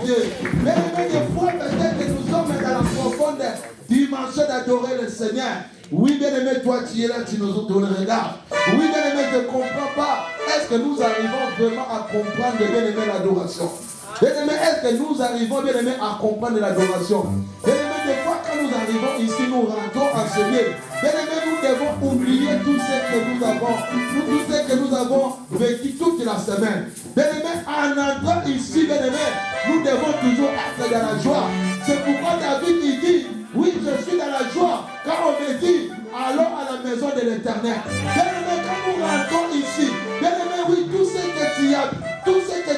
Dieu. Mais des fois, peut-être que nous sommes dans la profonde dimension d'adorer le Seigneur. Oui, bien-aimé, toi qui es là, tu nous regardes. Oui, bien-aimé, je ne comprends pas. Est-ce que nous arrivons vraiment à comprendre, bien-aimé, l'adoration? Bien-aimé, est-ce que nous arrivons, bien-aimé, à comprendre l'adoration? Bien-aimé, des fois, quand nous arrivons ici, nous rentrons en ce lieu. Bien-aimé, nous devons oublier tout ce que nous avons, tout ce que nous avons vécu toute la semaine. Bien-aimé, en entrant ici, bien-aimé, nous devons toujours être dans la joie. C'est pourquoi David il dit, oui, je suis dans la joie, car on me dit, allons à la maison de l'Éternel. Bien-aimé, quand nous rentrons ici, bien-aimé, oui, tout ce que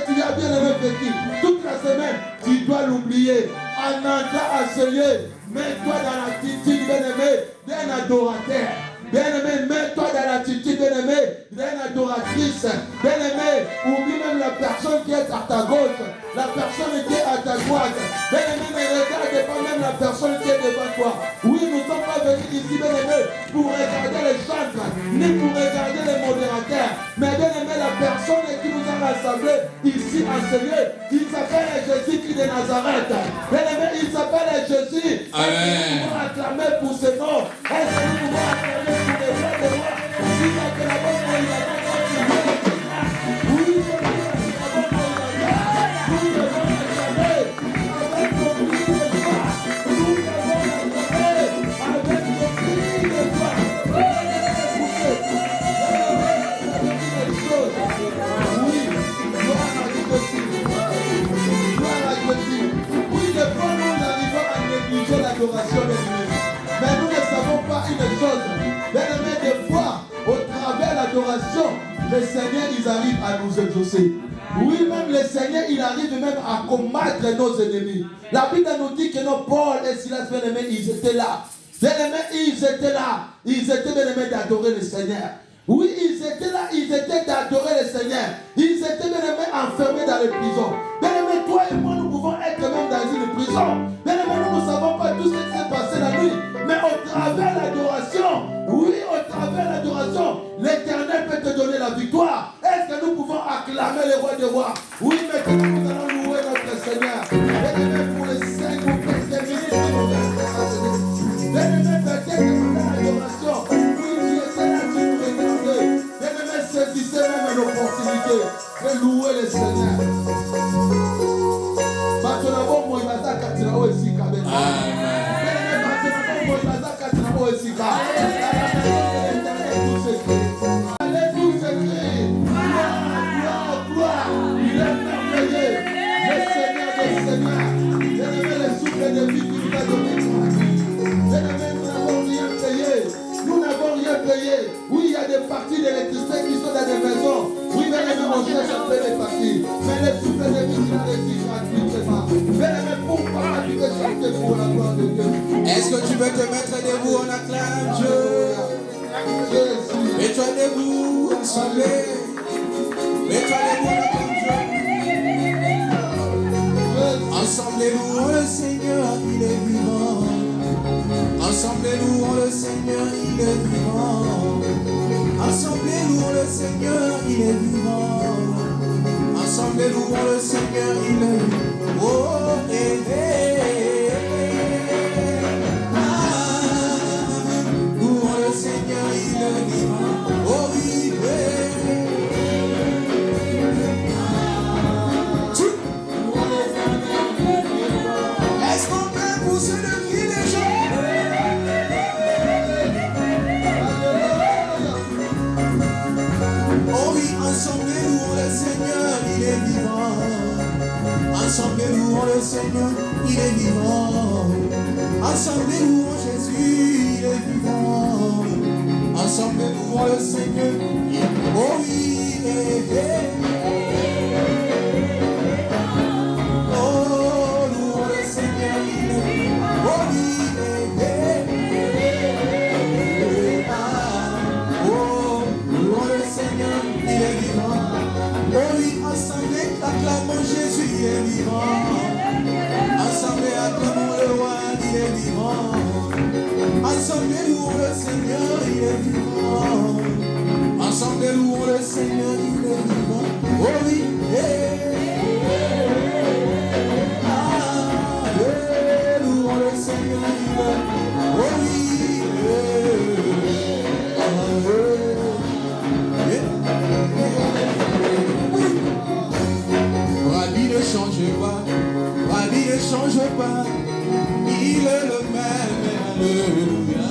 tu as bien-aimé vécu toute la semaine, tu dois l'oublier. En entrant à ce lieu, mets-toi dans l'attitude, bien-aimé, d'un adorateur. Bien-aimé, mets-toi dans l'attitude, bien-aimé, d'une adoratrice. Bien-aimé, oublie même la personne qui est à ta gauche, la personne qui est à ta droite. Bien-aimé, ne regarde pas même la personne qui est devant toi. Oui, nous ne sommes pas venus ici, bien-aimé, pour regarder les chantres, ni pour regarder les modérateurs. Mais bien-aimé, la personne qui nous a rassemblés ici en ce lieu, il s'appelle Jésus-Christ de Nazareth. Bien-aimé, il s'appelle Jésus. Amen. Est-ce que nous pouvons acclamer pour ce nom? Est-ce que nous pouvons acclamer pour les rois de rois? Si la que la bonne foi, il a pas continué. Oui, je dis la bonne foi, il a pas. Nous devons acclamer avec nos cris de joie. Nous devons acclamer avec nos cris de joie. Oui, gloire à Dieu. Gloire à Dieu. Oui, des fois nous arrivons à négliger l'adoration de Dieu. Mais nous ne savons pas une chose. Bien-aimé, des fois, au travers de l'adoration, le Seigneur, il arrive à nous exaucer. Oui, même le Seigneur, il arrive même à combattre nos ennemis. La Bible nous dit que nos Paul et Silas, bien-aimés, ils étaient là. Bien-aimés, ils étaient là. Ils étaient bien-aimés d'adorer le Seigneur. Oui, ils étaient là, ils étaient d'adorer le Seigneur. Ils étaient bien-aimés enfermés dans les prisons. Bien-aimés, toi et moi, nous pouvons être même dans une prison. Bien-aimés, nous ne savons pas tout ce qui s'est passé la nuit. Mais au travers de l'adoration, oui, au travers de l'adoration, l'Éternel peut te donner la victoire. Est-ce que nous pouvons acclamer le roi des rois? Oui, maintenant nous allons louer notre Seigneur. Bien-aimés, pour les 5 ou 15 minutes qui nous restent. Bien-aimés, peut-être que l'adoration, oui, tu étais là, tu nous regardais. Bien-aimés, saisissez même l'opportunité de louer le Seigneur. Allez tous écrire, gloire, gloire, il est merveilleux, le Seigneur des Seigneurs. Bien-aimé, le souffle de vie qui nous a donné gratuit. Bien-aimé, nous n'avons rien payé. Nous n'avons rien payé. Oui, il y a des parties d'électricité qui sont dans des maisons. Oui, bien-aimé, on cherche un peu les parties. Mais le souffle de vie qui nous a été gratuitement. Bien-aimé, pourquoi tu veux chanter pour la gloire de Dieu? Est-ce que tu veux te mettre debout, on acclame Dieu? Mets-toi debout, ensemble. Mets-toi debout, on acclame Dieu. Ensemble, louons le Seigneur, il est vivant. Ensemble, louons le Seigneur, il est vivant. Ensemble, louons le Seigneur, il est vivant. Ensemble, louons le Seigneur, il est vivant. Oh, louons le Seigneur, il est vivant. Oh, oui, est-ce qu'on peut pousser le cri des gens? Oh oui, ensemble louons le Seigneur, il est vivant. Ensemble louons le Seigneur, il est vivant. Ensemble louons Jésus, il est vivant. Ensemble louons le Seigneur, il est vivant. Oh oui, oh, louons le Seigneur, il est vivant. Oh oui, oh, louons le Seigneur, il est vivant. Oh oui, ensemble acclamons Jésus, il est vivant. Ensemble acclamons le roi, il est vivant. Ensemble louons le Seigneur, il est vivant. Ensemble louons le Seigneur, il est vivant. Oh oui, ne change pas, Rabbi ne change pas, il est le même, alléluia.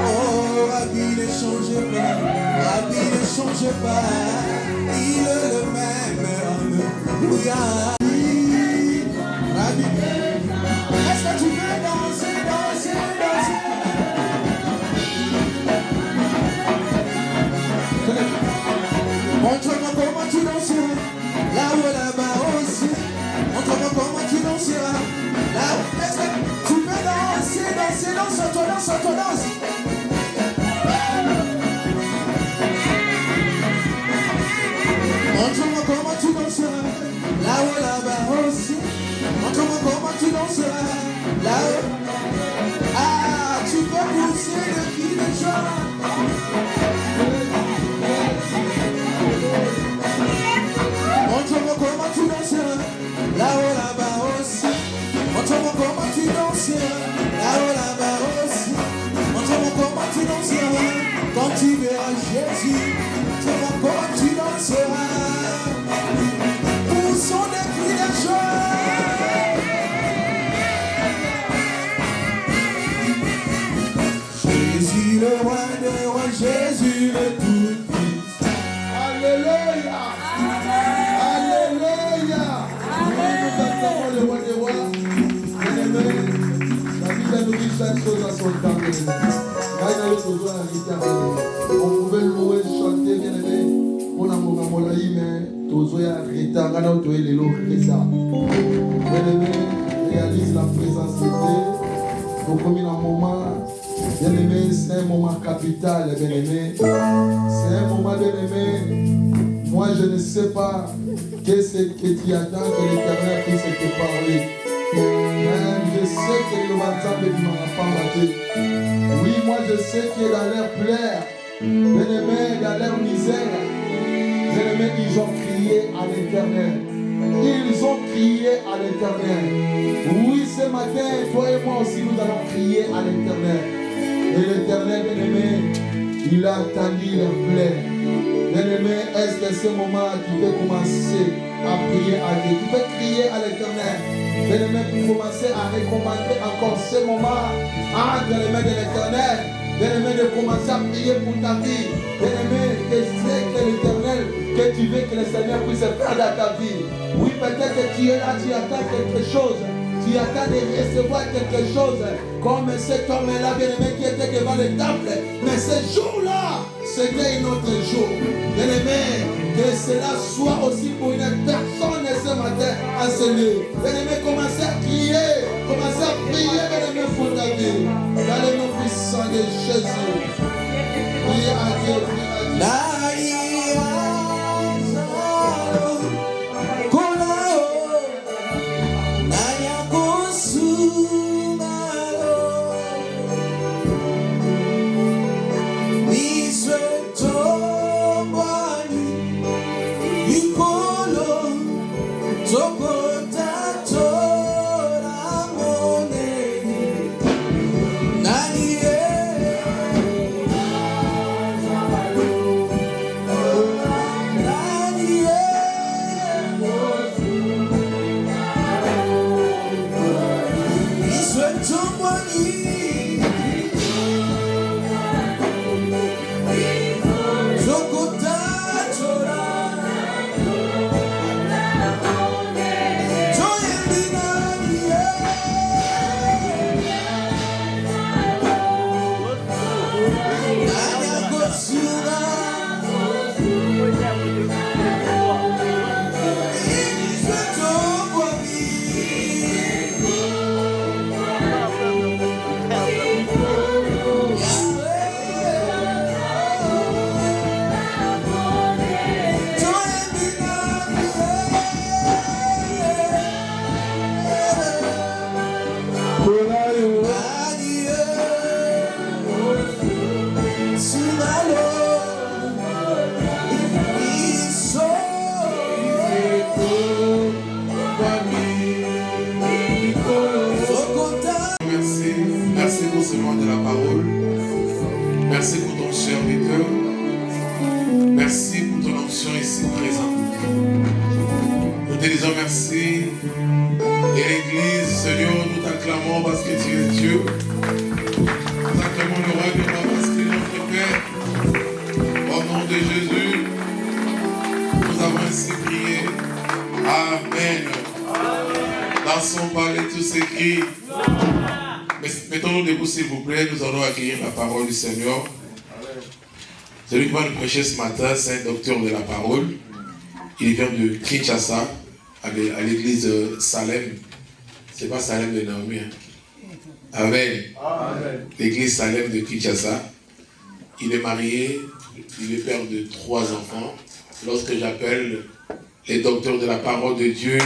Oh, Rabbi ne change pas, Rabbi ne change pas, il est le même, alléluia. Rabbi, est-ce que tu veux danser, danser, danser? Montre-moi comment tu danseras, là-haut, là-bas aussi. Montre-moi comment tu danseras, là-haut. Est-ce que tu peux danser, danser, danse, toi, danse, toi, danse. Montre-moi comment tu danseras, là-haut, là-bas aussi. Montre-moi comment tu danseras, là-haut. Ah, tu peux pousser le cri de joie. Montre-moi comment tu danseras, là-haut, là-bas aussi. Montre-moi comment tu danseras, là-haut, là-bas aussi. Montre-moi comment tu danseras, quand tu verras Jésus. Montre-moi comment tu danseras, poussons des cris de joie. Jésus le roi des rois, Jésus le tout-puissant. Alléluia. Alléluia. Nous acclamons le roi des rois. Bien-aimé, la Bible nous dit chaque chose à son temps. On pouvait louer, chanter, bien-aimé. On a mon amolaï, mais Tozoya Rita, Gana Otoé Lelo Rita. Bien-aimé, réalise la présence de Dieu. Donc, comme il y a un moment, bien-aimé, c'est un moment capital, bien-aimé. C'est un moment, bien-aimé. Moi, je ne sais pas qu'est-ce que tu attends que l'Éternel puisse te parler. Mais je sais que le matin ne m'a pas maté. Oui, moi, je sais que dans leur plaire, bien-aimé, dans leur misère, bien-aimé, ils ont crié à l'Éternel. Ils ont crié à l'Éternel. Oui, ce matin, toi et moi aussi, nous allons crier à l'Éternel. Et l'Éternel, bien-aimé, il a entendu leur plaire. Bien-aimé, est-ce que ce moment, tu peux commencer à prier à Dieu? Tu peux crier à l'Éternel. Bien-aimé, pour commencer à recommander encore ce moment entre les mains de l'Éternel. Bien-aimé, de commencer à prier pour ta vie. Bien-aimé, que c'est que l'Éternel, que tu veux que le Seigneur puisse faire dans ta vie. Oui, peut-être que tu es là, tu attends quelque chose. Tu attends de recevoir quelque chose. Comme cet homme-là, bien-aimé, qui était devant le temple. Mais ce jour-là, c'était un autre jour. Bien-aimé, que cela soit aussi pour une personne ce matin à ce lieu. Bien-aimé, commencez à crier. Commencez à prier, bien-aimé, pour ta vie. Dans le nom puissant de Jésus. Priez à Dieu, priez à Dieu. ton serviteur. Merci pour ton onction ici présente. Nous te disons merci. Et l'Église, Seigneur, nous t'acclamons parce que tu es Dieu. Nous acclamons le roi de roi parce qu'il est notre Père. Au nom de Jésus, nous avons ainsi prié. Amen. Dans son palais, tout s'écrit. Mettons-nous debout, s'il vous plaît. Nous allons accueillir la parole du Seigneur. Celui qui va nous prêcher ce matin, c'est un docteur de la parole. Il vient de Kinshasa, à l'église de Salem. C'est pas Salem de Naomi. Amen. L'église Salem de Kinshasa. Il est marié, il est père de 3 enfants. Lorsque j'appelle les docteurs de la parole de Dieu,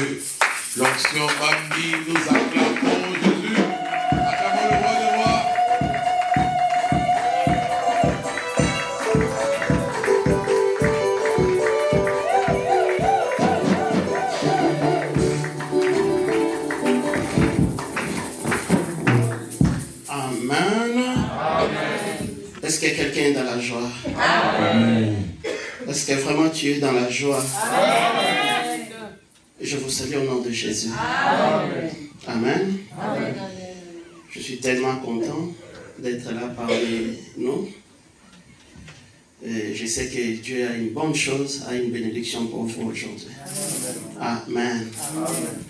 l'onction Bambi, nous acclamons Jésus. Acclamons le roi des rois. Est-ce que quelqu'un est dans la joie? Amen. Est-ce que vraiment tu es dans la joie? Amen. Je vous salue au nom de Jésus. Amen. Amen. Amen. Je suis tellement content d'être là parmi nous. Et je sais que Dieu a une bonne chose, a une bénédiction pour vous aujourd'hui. Amen. Amen.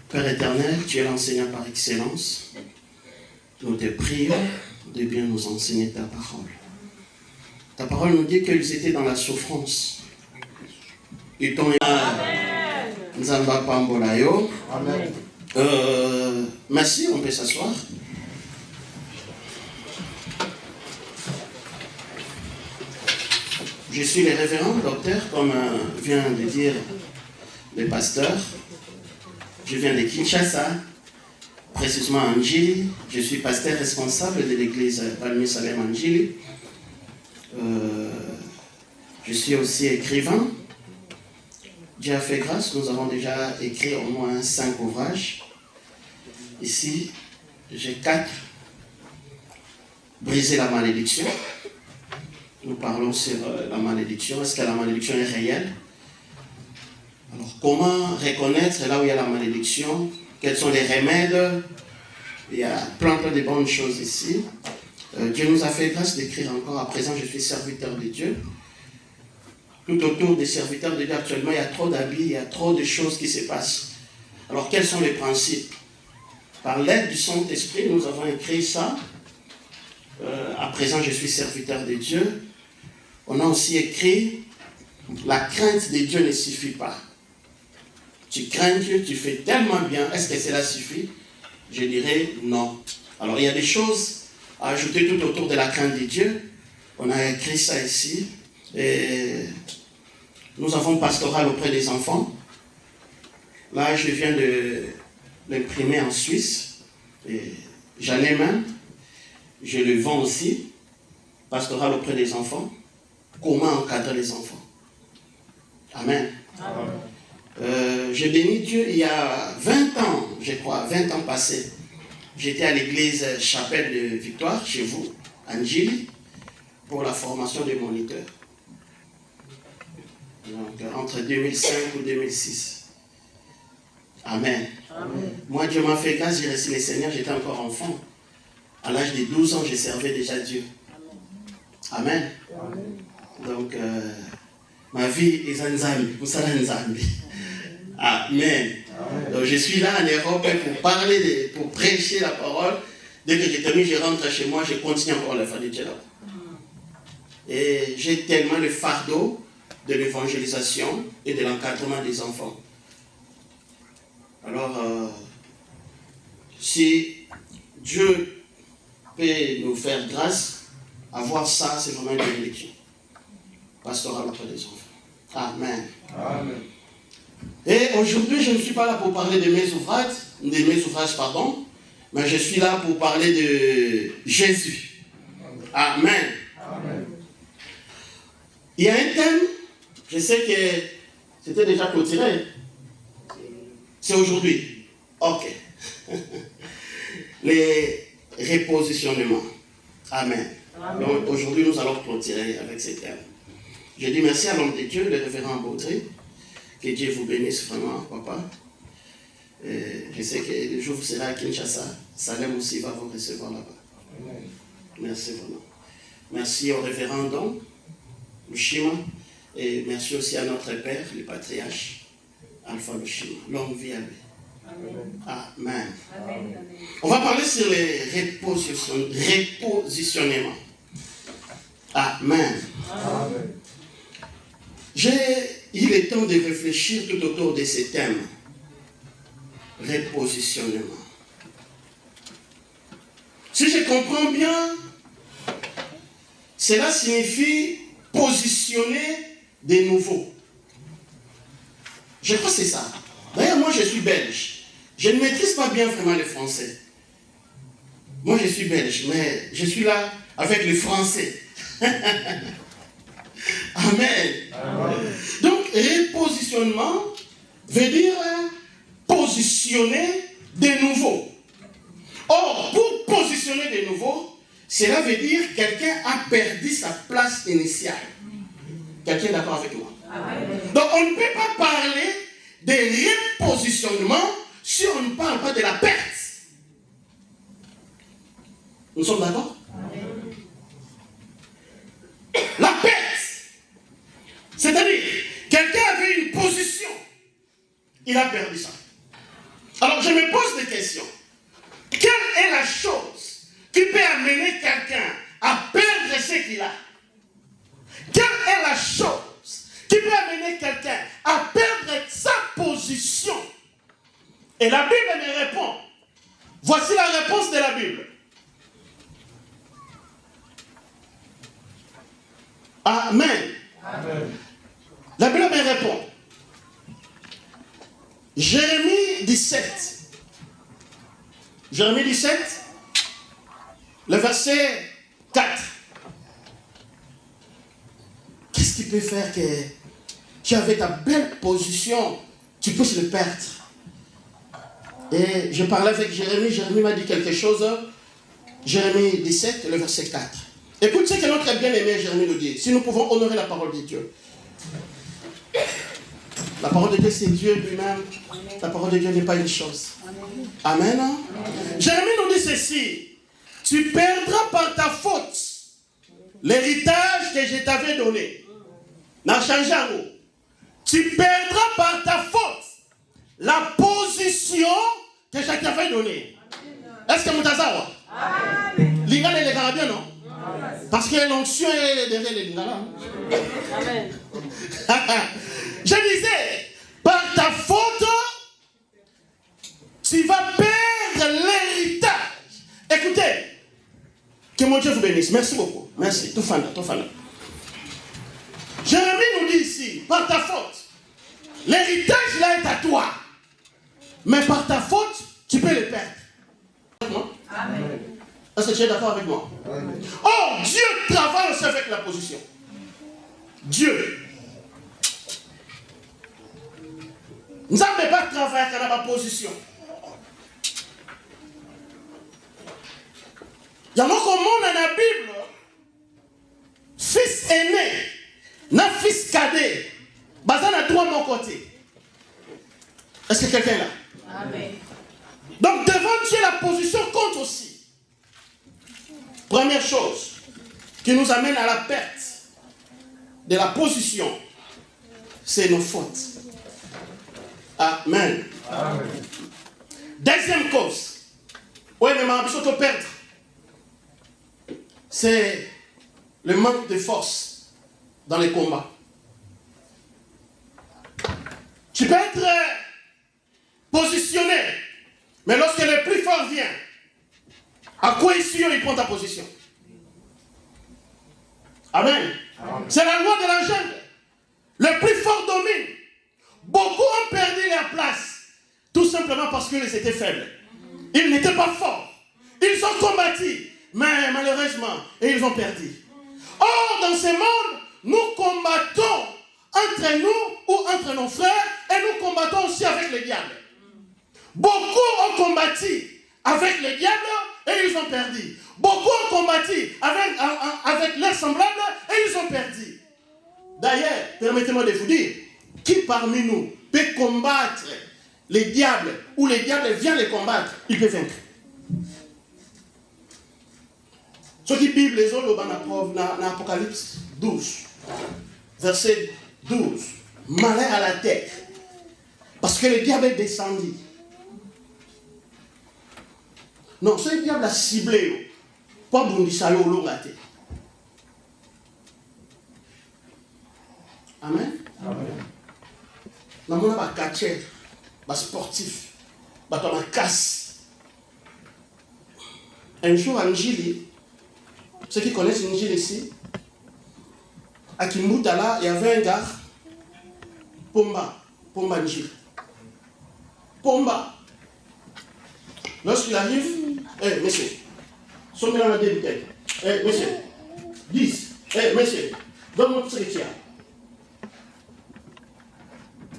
Père éternel, tu es l'enseignant par excellence. Nous te prions de bien nous enseigner ta parole. Ta parole nous dit qu'ils étaient dans la souffrance. Ils t'ont Nzamba Pambolayo. Merci, on peut s'asseoir. Je suis le révérend docteur, comme vient de dire le pasteur. Je viens de Kinshasa. Précisément à Njili, je suis pasteur responsable de l'église Palmi Salem Njili. Je suis aussi écrivain. Dieu a fait grâce, nous avons déjà écrit au moins 5 ouvrages. Ici, j'ai 4. Briser la malédiction. Nous parlons sur la malédiction. Est-ce que la malédiction est réelle? Alors, comment reconnaître là où il y a la malédiction? Quels sont les remèdes? Il y a plein de bonnes choses ici. Dieu nous a fait grâce d'écrire encore. À présent, je suis serviteur de Dieu. Tout autour des serviteurs de Dieu, actuellement, il y a trop d'habits, il y a trop de choses qui se passent. Alors, quels sont les principes? Par l'aide du Saint-Esprit, nous avons écrit ça. À présent, je suis serviteur de Dieu. On a aussi écrit « La crainte de Dieu ne suffit pas ». Tu crains Dieu, tu fais tellement bien. Est-ce que cela suffit? Je dirais non. Alors il y a des choses à ajouter tout autour de la crainte de Dieu. On a écrit ça ici. Et nous avons pastoral auprès des enfants. Là, je viens de l'imprimer en Suisse. J'en ai même. Je le vends aussi. Pastoral auprès des enfants. Comment encadrer les enfants? Amen. Amen. J'ai béni Dieu il y a 20 ans, je crois, 20 ans passés. J'étais à l'église Chapelle de Victoire, chez vous, à Njili, pour la formation des moniteurs. Donc, entre 2005 ou 2006. Amen. Amen. Moi, Dieu m'a fait grâce, j'ai reçu le Seigneur, j'étais encore enfant. À l'âge de 12 ans, je servais déjà Dieu. Amen. Amen. Donc, ma vie est Nzambi, vous savez Nzambi. Amen. Donc je suis là en Europe pour parler, pour prêcher la parole. Dès que j'ai terminé, je rentre chez moi, je continue encore le fardeau de Dieu là. Et j'ai tellement le fardeau de l'évangélisation et de l'encadrement des enfants. Alors, si Dieu peut nous faire grâce, avoir ça, c'est vraiment une bénédiction. Pastoral auprès des enfants. Amen. Amen. Et aujourd'hui, je ne suis pas là pour parler de mes ouvrages, mais je suis là pour parler de Jésus. Amen. Amen. Il y a un thème, je sais que c'était déjà clôturé. C'est aujourd'hui. Ok. Les repositionnements. Amen. Donc aujourd'hui, nous allons clôturer avec ces termes. Je dis merci à l'homme de Dieu, le révérend Baudry. Que Dieu vous bénisse vraiment, papa. Je sais que le jour où vous serez à Kinshasa, Salem aussi va vous recevoir là-bas. Merci vraiment. Merci au révérend Don, Lushima, et merci aussi à notre père, le patriarche, Alpha Lushima. Longue vie à lui. Amen. Amen. On va parler sur les repositionnements. Amen. Amen. Il est temps de réfléchir tout autour de ces thèmes. Repositionnement. Si je comprends bien, cela signifie positionner de nouveau. Je crois que c'est ça. D'ailleurs, moi je suis belge. Je ne maîtrise pas bien vraiment le français. Moi je suis belge, mais je suis là avec le français. Amen. Amen. Donc, repositionnement veut dire positionner de nouveau. Or, pour positionner de nouveau, cela veut dire que quelqu'un a perdu sa place initiale. Quelqu'un est d'accord avec moi? Amen. Donc, on ne peut pas parler de repositionnement si on ne parle pas de la perte. Nous sommes d'accord? Amen. La perte. C'est-à-dire, quelqu'un avait une position, il a perdu ça. Alors je me pose des questions. Quelle est la chose qui peut amener quelqu'un à perdre ce qu'il a? Quelle est la chose qui peut amener quelqu'un à perdre sa position? Et la Bible me répond. Voici la réponse de la Bible. Amen. Amen. La Bible me répond. Jérémie 17. Jérémie 17, le verset 4. Qu'est-ce qui peut faire que tu avais ta belle position, tu puisses le perdre? Et je parlais avec Jérémie, Jérémie m'a dit quelque chose. Jérémie 17, le verset 4. Écoute ce que notre bien-aimé Jérémie nous dit. Si nous pouvons honorer la parole de Dieu. La parole de Dieu, c'est Dieu lui-même. La parole de Dieu n'est pas une chose. Amen. Amen. Jérémie nous dit ceci. Tu perdras par ta faute l'héritage que je t'avais donné. N'a changé un mot. Tu perdras par ta faute la position que je t'avais donnée. Est-ce que vous avez ça? L'ingala est le bien, non? Parce que l'onction est derrière les lingala. Amen. Je disais, par ta faute, tu vas perdre l'héritage. Écoutez, que mon Dieu vous bénisse. Merci beaucoup. Merci. Tout fan. Jérémie nous dit ici, par ta faute, l'héritage là est à toi. Mais par ta faute, tu peux le perdre. Amen. Est-ce que tu es d'accord avec moi? Amen. Oh, Dieu travaille aussi avec la position. Dieu. Nous n'avons pas travaillé avec la position. Il y a un monde dans la Bible. Fils aîné, n'a fils cadet. Bazan a trois mon côté. Est-ce que quelqu'un est là? Amen. Donc devant Dieu, la position compte aussi. Première chose qui nous amène à la perte de la position, c'est nos fautes. Amen. Amen. Deuxième cause, oui, mais ma ambition de perdre, c'est le manque de force dans les combats. Tu peux être positionné, mais lorsque le plus fort vient, à quoi il prend ta position? Amen. Amen. C'est la loi de la jungle. Le plus fort domine. Beaucoup ont perdu leur place, tout simplement parce qu'ils étaient faibles. Ils n'étaient pas forts. Ils ont combattu, mais malheureusement, ils ont perdu. Or, dans ce monde, nous combattons entre nous ou entre nos frères et nous combattons aussi avec le diable. Beaucoup ont combattu avec le diable et ils ont perdu. Beaucoup ont combattu avec leurs semblables et ils ont perdu. D'ailleurs, permettez-moi de vous dire, qui parmi nous peut combattre les diables ou les diables viennent les combattre, il peut vaincre. Ce qui Bible les autres dans Apocalypse 12, verset 12, malheur à la terre, parce que le diable est descendu. Non, ce diable a ciblé, pas Bundisalo au long. Amen. Nous avons un catcher, un sportif, un casse. Un jour en Gili, ceux qui connaissent une Gili ici, à Kimbutala, il y avait un gars, Pomba Njili. Pomba. Lorsqu'il arrive, monsieur, sommez dans la débutée. Monsieur, 10. Monsieur, donne-moi tout ce que tu as.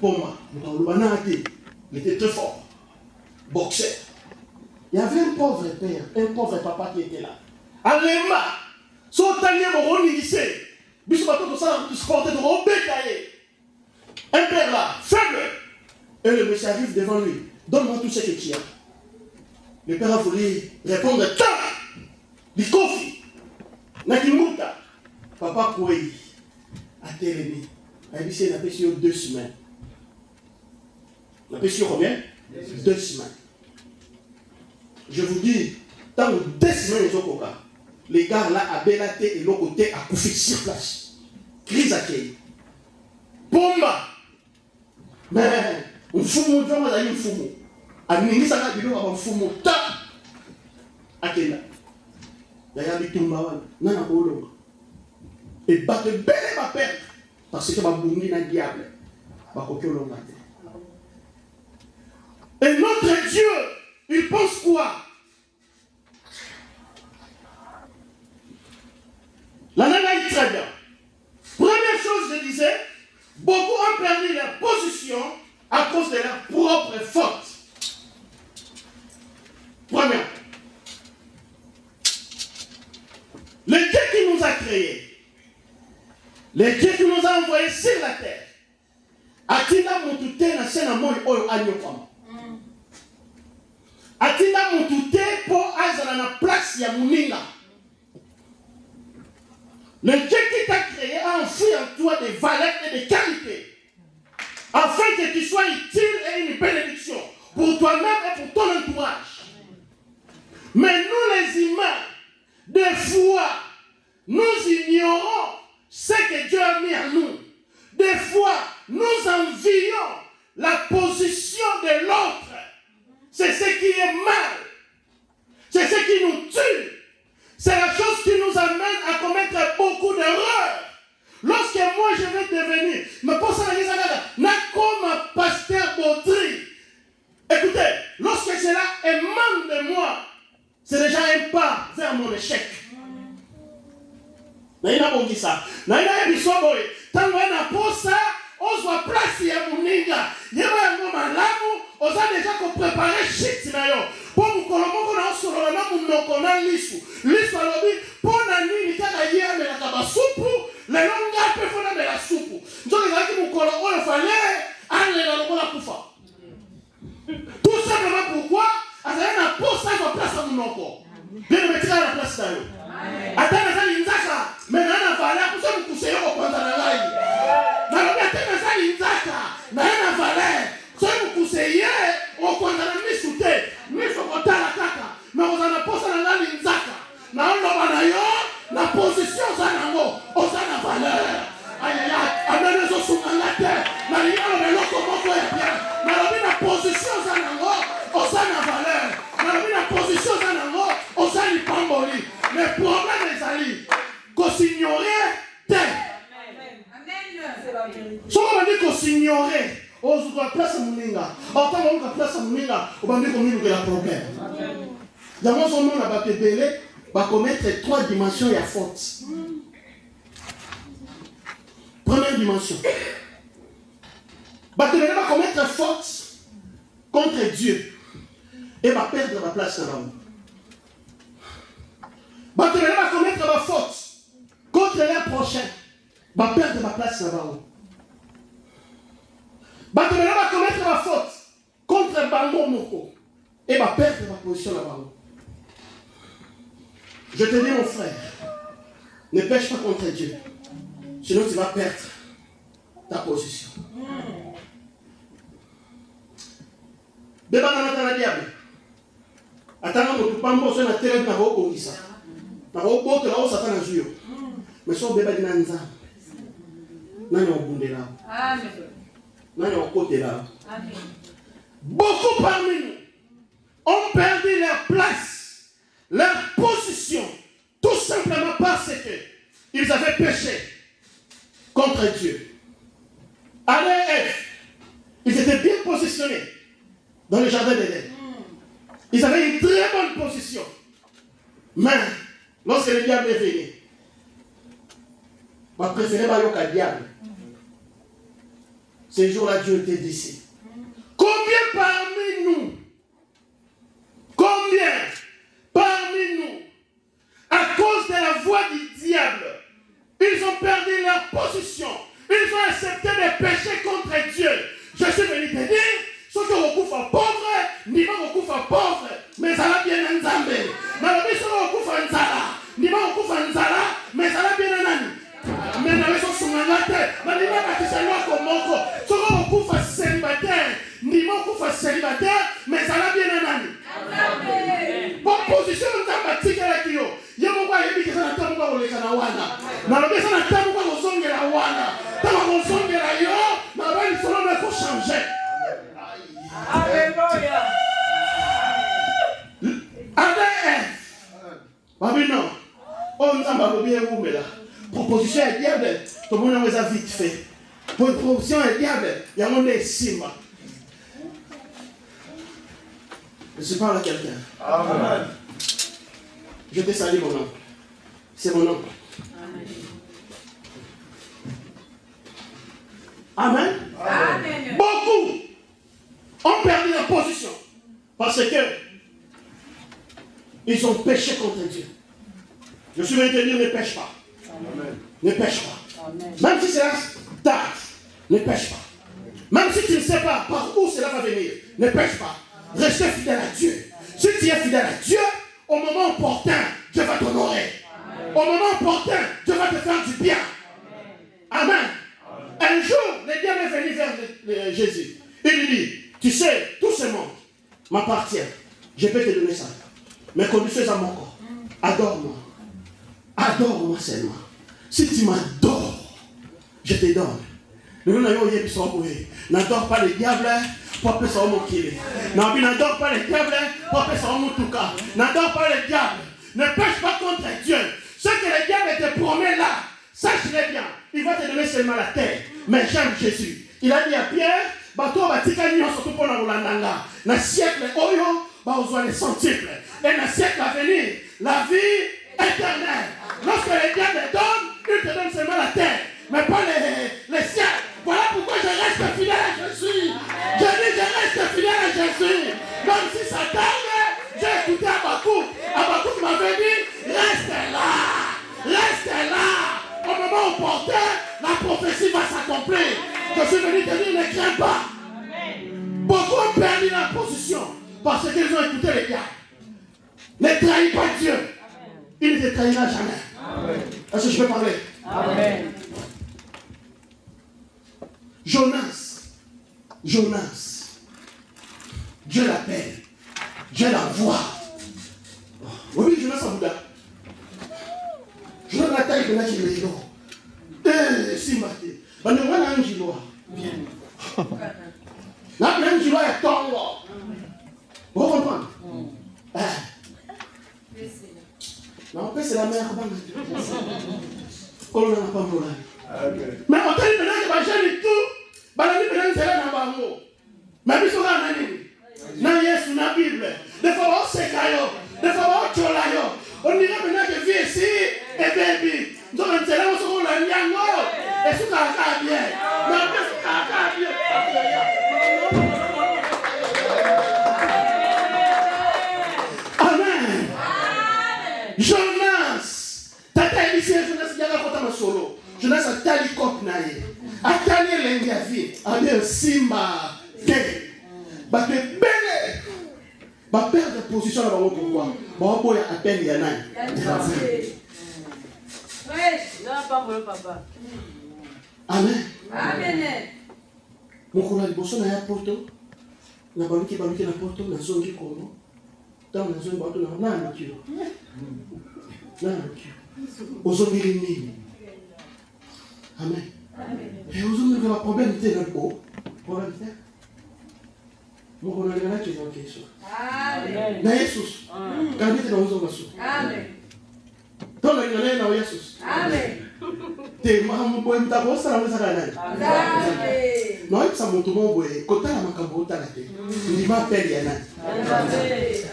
Pomba, il était très fort. Boxeur. Il y avait un pauvre père, un pauvre papa qui était là. Alema, son tanier mon lycée. Un père là, faible. Et le monsieur arrive devant lui. Donne-moi tout ce que tu as. Le père a voulu répondre tant. Du kofi. Nakimuta. Papa Koué a télé. Il a dit c'est la sur 2 semaines. La sur combien? 2 semaines. Je vous dis, dans 2 semaines, les gars là, à Bélaté et l'autre côté, à coucher sur place. Crise à qui? Pomba! Mais, on fout mon dieu, on a eu un foumou. À Nini, ça a dit, on a un foumou. Ta! À qui là? D'ailleurs, il tombe là, non, non, et battre belle ma perte. Parce que ma bourni n'a diable. Et notre Dieu, il pense quoi? La nana est très bien. Première chose, je disais, beaucoup ont perdu leur position à cause de leur propre faute. Première. Le Dieu qui nous a créés, le Dieu qui nous a envoyés sur la terre, atinda mutute na sena moi oyo anyokama. Atinda mutute po azala na place ya muninga. Le Dieu qui t'a créé a enfoui en toi des valeurs et des qualités, afin que tu sois utile et une bénédiction pour toi-même et pour ton entourage. Mais nous les humains, des fois, nous ignorons ce que Dieu a mis en nous. Des fois, nous envions la position de l'autre. C'est ce qui est mal. C'est ce qui nous tue. C'est la chose qui nous amène à commettre beaucoup d'erreurs. Lorsque moi je vais devenir, me pose la question, n'a comme pasteur Baudry. Écoutez, lorsque cela émane de moi, c'est déjà un pas vers mon échec. Naina bongi ça. Naina ebisoboy. Tango na posa, ozwa place ya muninga. Yeba yango malamu, oza déjà ko préparer shit na yo. Po mukolo moko na osolo na munoko na lisu. Lisu alobi pona nini kaka yea mela kabasupu, lelo ngape fona mela supu. Nzoki zaki mukolo oyo fale, ale na lokola kufa. Tout simplement pourquoi azali na posa ozwa place ya munoko. Bien metika na place na yo. Atana zali nzaka, mais na vala kusa mukuse yo kwanza na lai. Na lobi atana zali nzaka, na vala, so mukuse ye o kwanza na misute, miso kotala kaka, mais ozana posa na nani nzaka. Na loba na yo, na position za nango, ozana vala. Ayaya, amene zo sungangate, na liyalo meloko moko ya bien. Na lobi na position za nango, ozana vala. Na lobi na position za nango, ozani pamboli. Mais problème est allé. Qu'on s'ignorait, t'es. Amen. Si on dit qu'on s'ignorait, on se doit placer à Mouninga. Autant on va placer à Mouninga, on va dire qu'on y a un problème. Dans son nom, on va te va commettre 3 dimensions et à faute. Première dimension. Va commettre faute contre Dieu et va perdre la place là-haut. Bato va commettre ma faute contre l'un prochain. Va perdre ma place là-bas. Bato va commettre ma faute contre Bango Moko. Et va perdre ma position là-bas. Je te dis mon frère, ne pêche pas contre Dieu. Sinon tu vas perdre ta position. Beba na diable. Atanga motu pambo so na tere na ho kongisa. Na ho boto la o satana zuyo. Mais so beba dina nzambe. Nani obundela. Amen. Nani okotela. Amen. Beaucoup parmi nous ont perdu leur place, leur position, tout simplement parce qu'ils avaient péché contre Dieu. Adam et Ève, ils étaient bien positionnés dans le jardin d'Éden. Ils avaient une très bonne position. Mais, lorsque le diable est venu, ma préférée va y diable. Ce jour-là, Dieu était décès. Combien parmi nous, à cause de la voix du diable, ils ont perdu leur position, ils ont accepté de pécher contre Dieu. Je suis venu te dire, ceux qui recouvre pauvre, ni pas recouvre pauvre, mais ça va bien en Zambé. Mais ceux qui recouvre en Zala, ni pas recouvre en Zala, mais ça va bien en Nani. Mais nous avons son mandateur, mais nous avons dit ça comme Moko. Ceux qui recouvre célibataire, ni pas recouvre célibataire, mais ça va bien en Nani. Pour position de ta boutique à la Kyo, il y a mon père qui est en train de faire le Kanawana. Dans le besoin de faire le son de la Wana, dans le son de la Yo, dans le son de la faut changer. Alléluia. Adam. Babi non. On n'a pas bien vous là. Proposition est diable. Tout le monde a vite fait. Proposition est diable. Il y a mon Simba. Je parle à quelqu'un. Amen. Je te salue mon oncle. C'est mon oncle. Amen. Amen. Beaucoup ont perdu leur position parce que ils ont péché contre Dieu. Je suis venu te dire, ne pêche pas. Amen. Ne pêche pas. Amen. Même si c'est tard, ne pêche pas. Même si tu ne sais pas par où cela va venir, ne pêche pas. Restez fidèle à Dieu. Si tu es fidèle à Dieu, au moment opportun, Dieu va t'honorer. Au moment opportun, Dieu va te faire du bien. Amen. Un jour, le diable est venu vers Jésus. Il lui dit, tu sais, tout ce monde m'appartient. Je peux te donner ça. Mais conditions à mon corps. Adore-moi. Adore-moi seulement. Si tu m'adores, je te donne. N'adore pas le diable pour appeler ça mon kili. N'adore pas le diable pour appeler ça mon touka. N'adore pas le diable. Ne pêche pas contre Dieu. Ce que le diable te promet là, sache-le bien. Il va te donner seulement la terre. Mais j'aime Jésus. Il a dit à Pierre, bateau va t'écarner surtout pour la Rolandanga. Dans le siècle Oyo, va aux les centiples. Et dans le siècle à venir, la vie éternelle. Lorsque le diable donne, il te donne seulement la terre. Mais pas les ciels. Voilà pourquoi je reste fidèle à Jésus. Je dis, je reste fidèle à Jésus. Même si ça tarde, j'ai écouté Habakkuk. Habakkuk m'avait dit, reste là. Reste là. Au moment opportun, la prophétie va s'accomplir. Je suis venu te dire, ne crains pas. Beaucoup ont perdu la position parce qu'ils ont écouté les gars. Ne trahis pas Dieu. Il ne te trahira jamais. Est-ce que je peux parler? Amen. Jonas, Dieu l'appelle, Dieu l'envoie. Oui, Jonas a Bouddha. Jonas la taille de la Chileno. Si, Maté. On ne voit pas un Gilois. Là, un Gilois est tombé. Vous comprenez? Non, c'est la mère. On n'a pas de mais on t'a dit maintenant que j'ai dit tout, c'est là dans le mot. Mais il faut dans Yesu, dans la Bible. Des fois, on sait des fois, on chola. On dirait maintenant que vie ici et baby. Donc, on sait là, on se roule en yango. Et sous la bien. Mais on peut sous la bien. Amen. Jonas. Jonas atali kop na ye. Atali elengi ya vie. Ade simba te. Bato ebele. Ba perdre position na bango pourquoi? Ba boya appel ya nani? Amen. Amen. Mokolo liboso na ya poto. Na baluki na poto na zongi Congo. Tant na zongi bato na mikilo. Na mikilo. Ozongeli nini? Amen. Et ozongeli ba problème te na ko. Problème te. Mokolo na ngana tshelo keso. Amen. Na Jesus. Kabite na ozonga so. Amen. Tona ngana na Jesus. Amen. Te mahamu boy mtako sala na sala nani? Amen. Non, ça monte mon boy. Kota la makambo otala te. Ndima peli ya nani?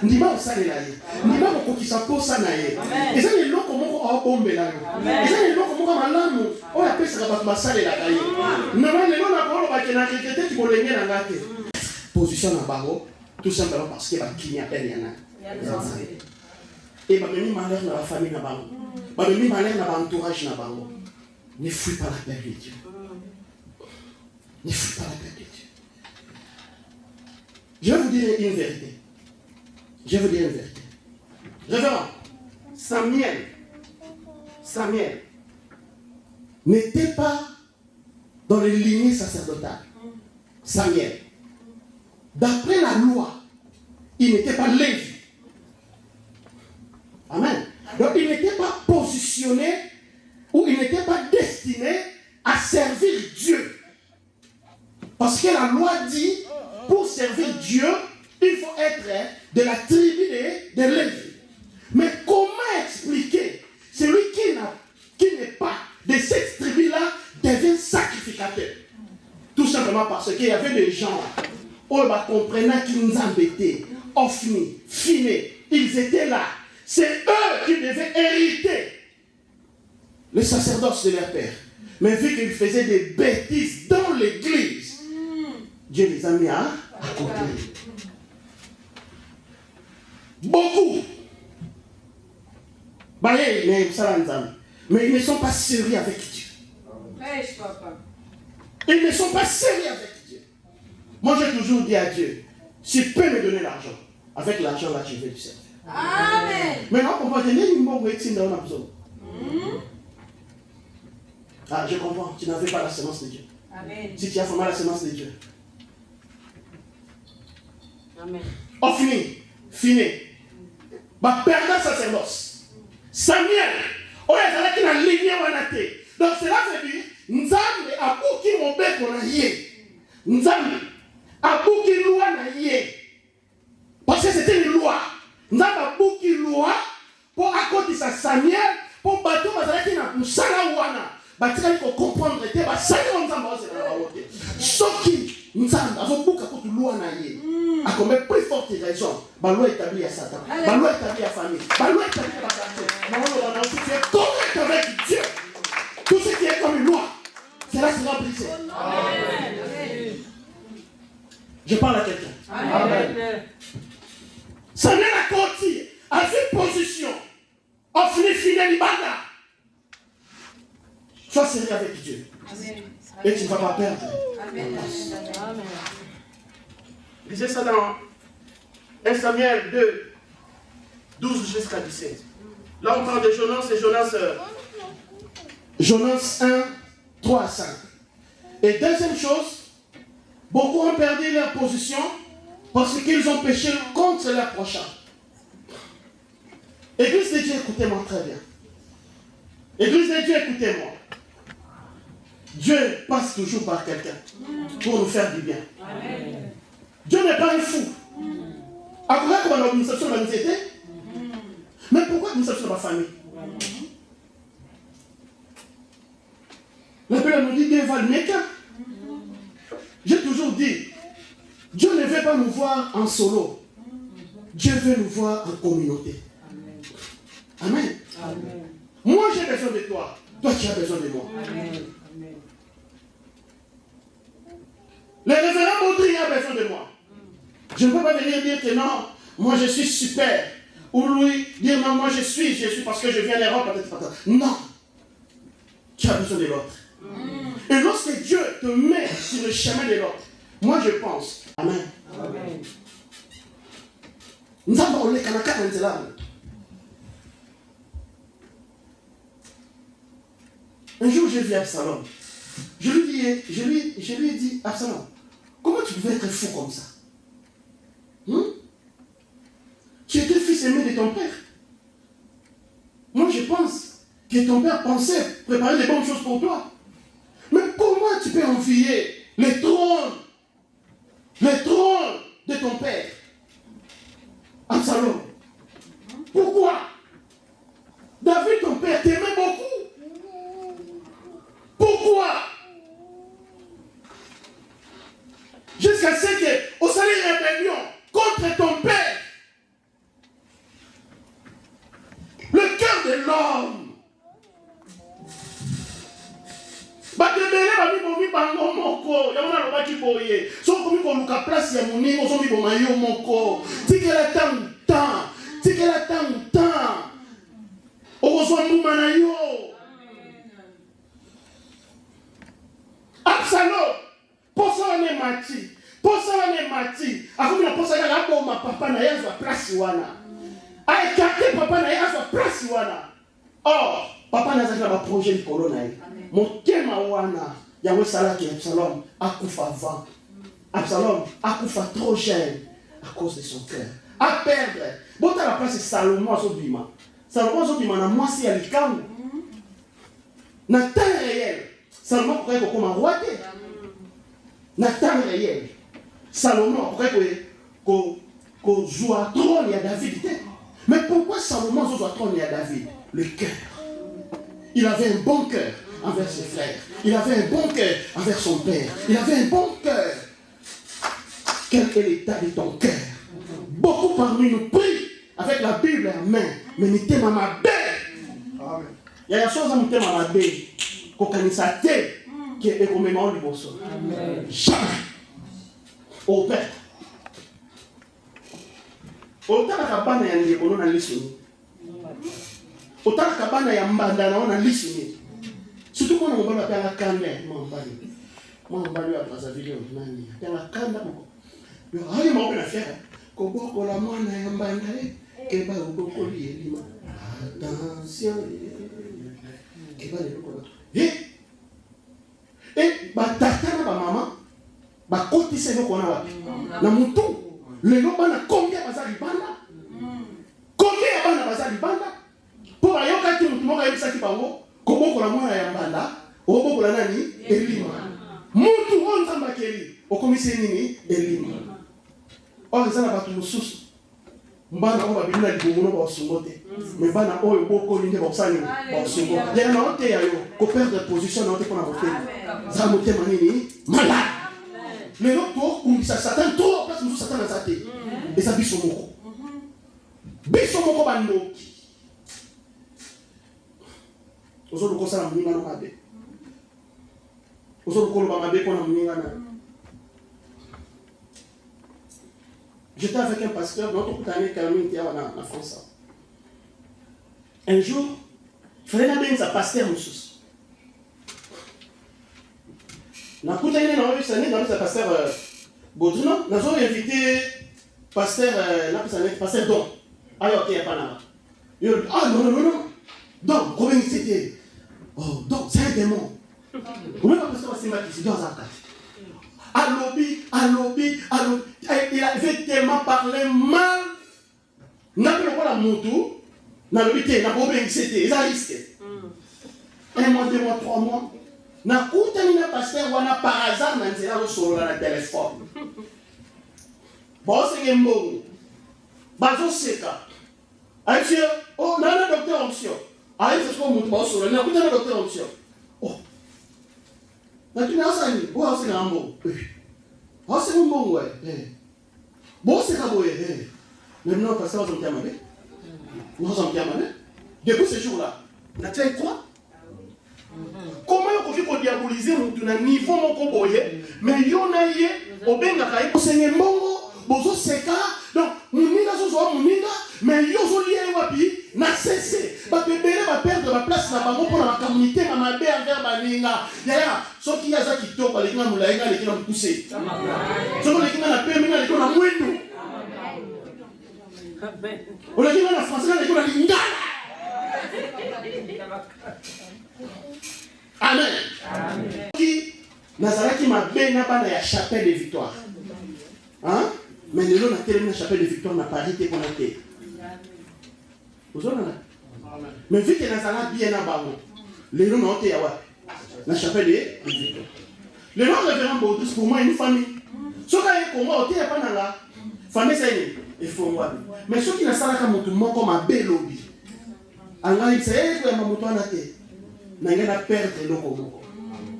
Ndima osalela ye. Ndima kokokisa posa na ye. Eza ni loko moko abombela yo. Eza ni loko moko malamu oyo apesaka bato basalelaka ye. Nana lelo na kolo bakena kekete tibolenge na ngate. Position na bango tout simplement parce que bakini appelle ya nani? Et bamemi malheur na la famille na bango. Bamemi malheur na entourage na bango. Ne fuis pas la paix de Dieu. Ne fuis pas la paix de Dieu. Je vais vous dire une vérité. Je vais vous dire une vérité. Révérend, Samuel n'était pas dans les lignées sacerdotales. Samuel, d'après la loi, il n'était pas Lévi. Amen. Donc il n'était pas positionné ou il n'était pas destiné à servir Dieu. Parce que la loi dit, pour servir Dieu, il faut être de la tribu de Lévi. Mais comment expliquer celui qui n'est pas de cette tribu-là devient sacrificateur? Tout simplement parce qu'il y avait des gens où ils comprenaient qu'ils nous embêtaient, Ophni, Phiné, ils étaient là. C'est eux qui devaient hériter le sacerdoce de leur père. Mais vu qu'ils faisaient des bêtises dans l'église, Dieu les a mis à côté. Beaucoup. Mais ils ne sont pas sérieux avec Dieu. Ils ne sont pas sérieux avec Dieu. Moi, j'ai toujours dit à Dieu, si tu peux me donner l'argent, avec l'argent là, je vais te servir. Amen. Maintenant, on va donner une bonne médecine dans la maison. Ah, je comprends, tu n'avais pas la semence de Dieu. Amen. Si tu as formé la semence de Dieu. Amen. Oh, fini. Ma perdant sacerdoce. Samuel, on est allé qui n'a lignée wanate. Donc cela veut dire, Nzambe a bouki mon bec on a yé. Nzambe a bouki loi na yé. Parce que c'était une loi. Nzambe a bouki loi pour accomplir Samuel, pour battre qui n'a musala wana. Batikali ko comprendre te ba sali Nzambe a se na wote. Soki Nzambe a bouka pour loi na yé. A combien plus forte raison, la loi établie à Satan, la loi établie à famille, la loi établie à la personne. Tu es correct avec Dieu. Tout ce qui est comme une loi, cela sera brisé. Amen. Je parle à quelqu'un. Amen. Samuel a continué à cette position. Offrir fidèle ibada. Sois sérieux avec Dieu. Amen. Et tu ne vas pas perdre. Amen. Amen. Lisez ça dans 1 Samuel 2, 12 jusqu'à 17. Là, on parle de Jonas et Jonas 1, 3 à 5. Et deuxième chose, beaucoup ont perdu leur position parce qu'ils ont péché contre leur prochain. Église de Dieu, écoutez-moi très bien. Église de Dieu, écoutez-moi. Dieu passe toujours par quelqu'un pour nous faire du bien. Amen. Dieu n'est pas un fou. Après qu'on a l'administration de la société, mais pourquoi l'administration de ma famille? La Bible nous dit Dieu va le mettre. J'ai toujours dit, Dieu ne veut pas nous voir en solo. Dieu veut nous voir en communauté. Amen. Amen. Moi j'ai besoin de toi. Toi tu as besoin de moi. Amen. Le révérend Baudry a besoin de moi. Je ne peux pas venir dire que non, moi je suis super. Ou lui dire non, moi je suis parce que je viens d'Europe, peut-être pas. Non. Tu as as besoin de l'autre. Et lorsque Dieu te met sur le chemin de l'autre, moi je pense, Amen. Nous avons les Kanaka dans les larmes. Un jour, j'ai vu Absalom. Je lui ai dit, Absalom, comment tu pouvais être fou comme ça? Tu étais fils aimé de ton père. Moi, je pense que ton père pensait préparer les bonnes choses pour toi. Mais comment tu peux envier les trônes de ton père? Absalom. Pourquoi? David, ton père, t'aimait beaucoup. Pourquoi? Jusqu'à ce qu'au salut rébellion contre ton père, le cœur de l'homme, Absalom, posa wane mati, akomi na posa ya aboma papa na yezo place wana. Aikate papa na yezo place wana. Oh, papa na zaki na ba projet likolo na ye. Motema wana ya wesalaki Absalom akufa avant. Absalom akufa trop jeune à cause de son cœur. À perdre. Bon, t'as la place de Salomon à son bima. Salomon à son bima na mwasi ya likangu. Na temps réel. Salomon pourrait être comme un roi. Na temps réel. Salomon pourrait qu'on joue à trône et à David. Mais pourquoi Salomon joue à trône et à David? Le cœur. Il avait un bon cœur envers ses frères. Il avait un bon cœur envers son père. Il avait un bon cœur. Quel est l'état de ton cœur? Beaucoup parmi nous prient avec la Bible en main, mais nous t'aimons ma belle. Il y a des choses à nous t'aimons ma belle. Qu'on connaisse à terre, qui est comme un liboso. Jamais. Au père. Autant la cabane ya ndeko na lisuni. Autant la cabane ya mbanda na lisuni. Surtout quand on va faire la canne, moi on va lui après sa vidéo nani. Faire la canne beaucoup. Le rien m'a bien faire. Koboko la mwana ya mbanda ke ba uboko lielima. Attention. Ke ba le ko. Batata na ba mama ba kotise no kona wapi. Na mutu lelo bana combien bazali bana? Combien bana bazali bana? Pour ayoka ki mutu moka yebisa ki bango koboko la mwana ya mbanda, oboko la nani? Elima. Mutu onza makeli, okomise nini? Elima. Oh, ils ont la bateau sous. Mbana ko babina libomo ba osungote. Mais bana oyo boko linde ba osani ba osungo. Ya na ote ya yo, ko perdre position na ote pona bote. Za mote manini? Malade. Mais l'autre pour Satan trop parce que Satan a zaté. Et ça biso moko. Biso moko bando. Ozo ko sala muninga no mabe. Ozo ko lo ba mabe ko na muninga na. J'étais avec un pasteur, notre coutané qui en France. Un jour, il fallait bien sa pasteur Moussous. Na coutané dans le sané, dans sa pasteur Baudrino, nous avons invité pasteur pasteur Don. Alors, ok, il n'y a pas là. Il dit, ah non. Don, Robin, c'était. Oh, Don, c'est un démon. Vous ne pouvez pas passer ici, dans un cas. Allobi. Il avait tellement parlé mal. N'a pas la moto. N'a pas été, n'a pas obéi, il a risqué. 1 mois, 2 mois, 3 mois. N'a pas eu un pasteur ou un par hasard, n'a pas eu sur le téléphone. Bon, c'est un bon. Bazo Seka. Aïe, oh, n'a pas docteur Onction. Aïe, c'est ce qu'on montre sur le n'a pas eu un docteur Onction. Oh. N'a pas eu un sani. Oh, c'est un bon. Oh, c'est un bon, ouais. Bon, c'est un bon, ouais. Maintenant, pasteur, on s'en tient mal. On s'en tient mal. Depuis ce jour-là, on a fait quoi? Comment on peut diaboliser mon niveau mon comboyé? Mais il y en a eu, au Bengaka, il s'est mongo, bozo seka, donc, mouniga, zozo, mouniga, mais il y a aussi wapi, n'a cessé. Babébélé va perdre la place dans la pour la communauté, ma mabé envers Balinga. Yaya, ce qui y a ça qui tombe, les gens moulaïga, les gens poussés. Ce qu'on les gens la paix, les gens la mouette. On a dit dans la France, les gens la lingala. Amen. Qui Nazaraki m'a bien n'a la chapelle de victoire. Hein? Mais les gens ont terminé la chapelle de victoire n'a pas arrêté pour la terre. Vous avez mais vu que Nazaraki bien à Baron, les gens ont été à la chapelle de victoire. Les gens révérend Baudus pour moi une famille. Ce qui est pour moi, il n'y a pas dans la famille, c'est il faut moi. Mais ceux qui ne savent pas comme un bel lobby. Alors il sait que ma moto en a été. N'a pas perdre le combo.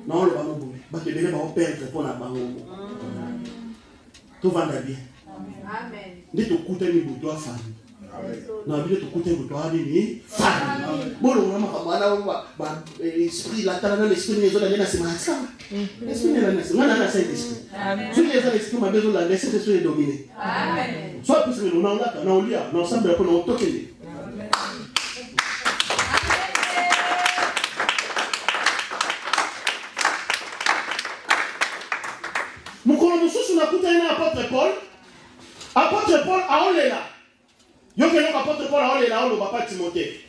Non, le bambou. Parce que les gens vont perdre pour la bambou. Tout va bien. Amen. Dès que tu coûtes un bouton à femme. Non, dès que tu coûtes un bouton à femme. Bon, on va l'esprit, la talent, l'esprit, les autres, c'est ma femme. L'esprit, on a la Saint-Esprit. Ceux qui ont l'esprit, ma besoin de la laisser se dominer. Amen. Soit plus que nous n'avons pas, nous lit, nous sommes de nous toquer. Nous connaissons sous la coûte à apôtre Paul. Apôtre Paul a olé là. Yo que nous apôtre Paul a olé là, on ne va pas Timothée.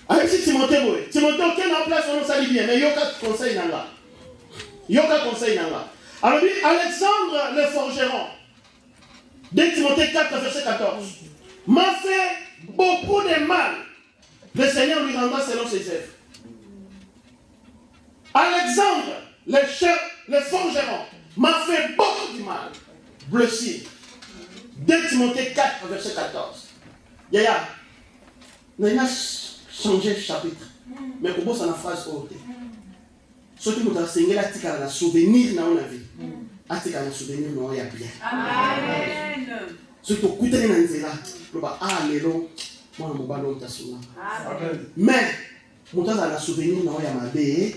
Avec si Timothée, Timothée, aucun en place, on ne s'allie bien, mais il y a un conseil dans là. Il y a un conseil dans là. Alors, lui, Alexandre le forgeron, 2 Timothée 4, verset 14, m'a fait beaucoup de mal. Le Seigneur lui rendra selon ses œuvres. Alexandre, le forgeron, m'a fait beaucoup de mal. Blessé. 2 Timothée 4, verset 14. Yaya, nous avons changé de chapitre. Mais pour ça, la phrase haute. Ce qui nous a enseigné, c'est un souvenir dans la vie. C'est un souvenir dans la vie. Amen. Ce qui nous a enseigné, c'est moi, je suis mais, je suis un souvenir dans la vie.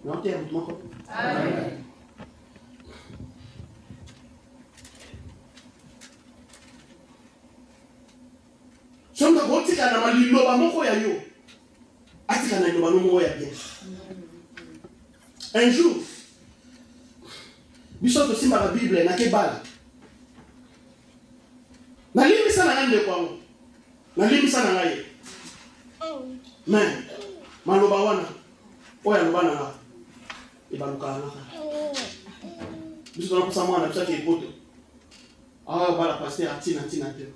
Non, tu es avec moi. Amen. Si on a voté à la liloba moko ya yo, atika na liloba moko ya bien. Un jour, biso to simba la Bible na kebala. Na limisa na ngande kwa ngo. Na limisa na ngai. Mais maloba wana oya loba na nga. Ibaluka na nga. Biso na kusa mwana biso ke poto. Ah bala pasteur atina te.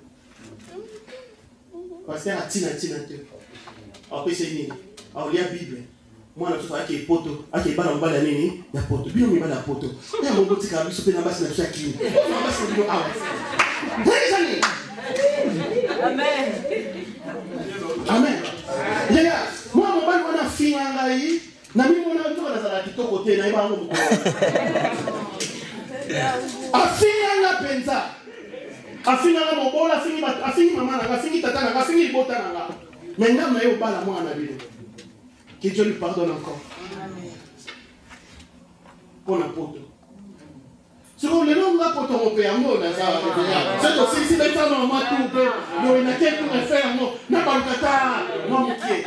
Pasteur atina te. Après c'est nini? Alors il y a Bible. Moi na tufa ake poto, ake bala mbala nini? Ya poto. Bino mi bala poto. Ya mongo tika biso pe na basi na chaki. Na basi na bino awa. Tani. Amen. Amen. Yaya, moi mon bal wana finga ngai, na mimi mona ntoka na zala kitoko te na iba ngo. Afinga na penza. Afinga na mobola, afingi mama na, afingi tata na, afingi libota na nga. Mais ngam na yo bala mwana bino. Que Dieu lui pardonne encore. Amen. Pour la poto. Sur le nom de la poto, on peut y aller. C'est aussi si les gens ont maté ou peu, il y a quelqu'un qui fait un mot. N'a pas le kata, moi mon pied.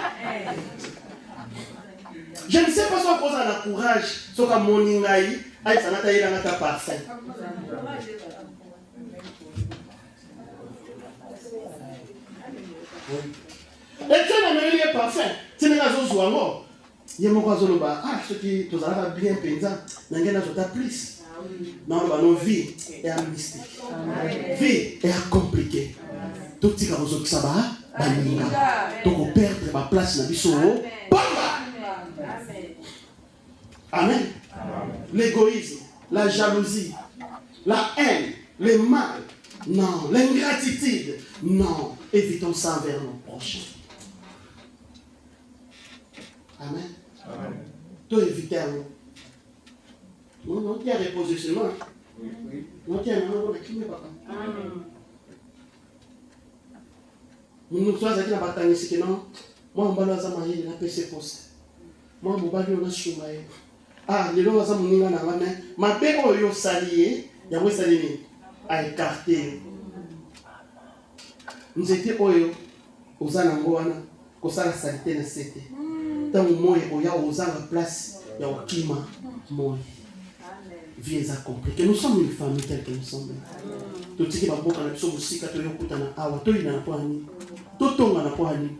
Je ne sais pas si on pose un courage, ce que mon ingaï, aïe, ça n'a pas été dans ta parcelle. Et tu as meilleur lieu parfait. Tu n'es pas au soir. Il y a mon oiseau là-bas. Ah, ce qui te a bien pensé, n'a pas ta plus. Non, nos vie est un mystique. Vie est compliquée. Tout ce qui est ça va, donc perdre ma place dans le biseau. Amen. L'égoïsme, la jalousie, la haine, le mal, non, l'ingratitude, non. Évitons ça envers nos prochains. Amen. Tout éviter à nous. Non, il y a repositionnement. Non, il y a un qui n'est pas. Nous sommes aquí na bataille ici que non. Moi, on va nous amener la PC poste. Moi, on va nous amener. Ah, les gens vont nous amener. Ma père, on yo salié. Il y a moi salié. à écarter. Nous étions aux Anangoana, aux Salasalité, c'était. Tant que moi, il y a aux la place, il y a au Kima, moi. Viens à comprendre que nous sommes une famille telle que nous sommes. Tout ce qui va beaucoup, nous sommes aussi catholiques, nous avons tout le monde. Tout le monde a pas ni.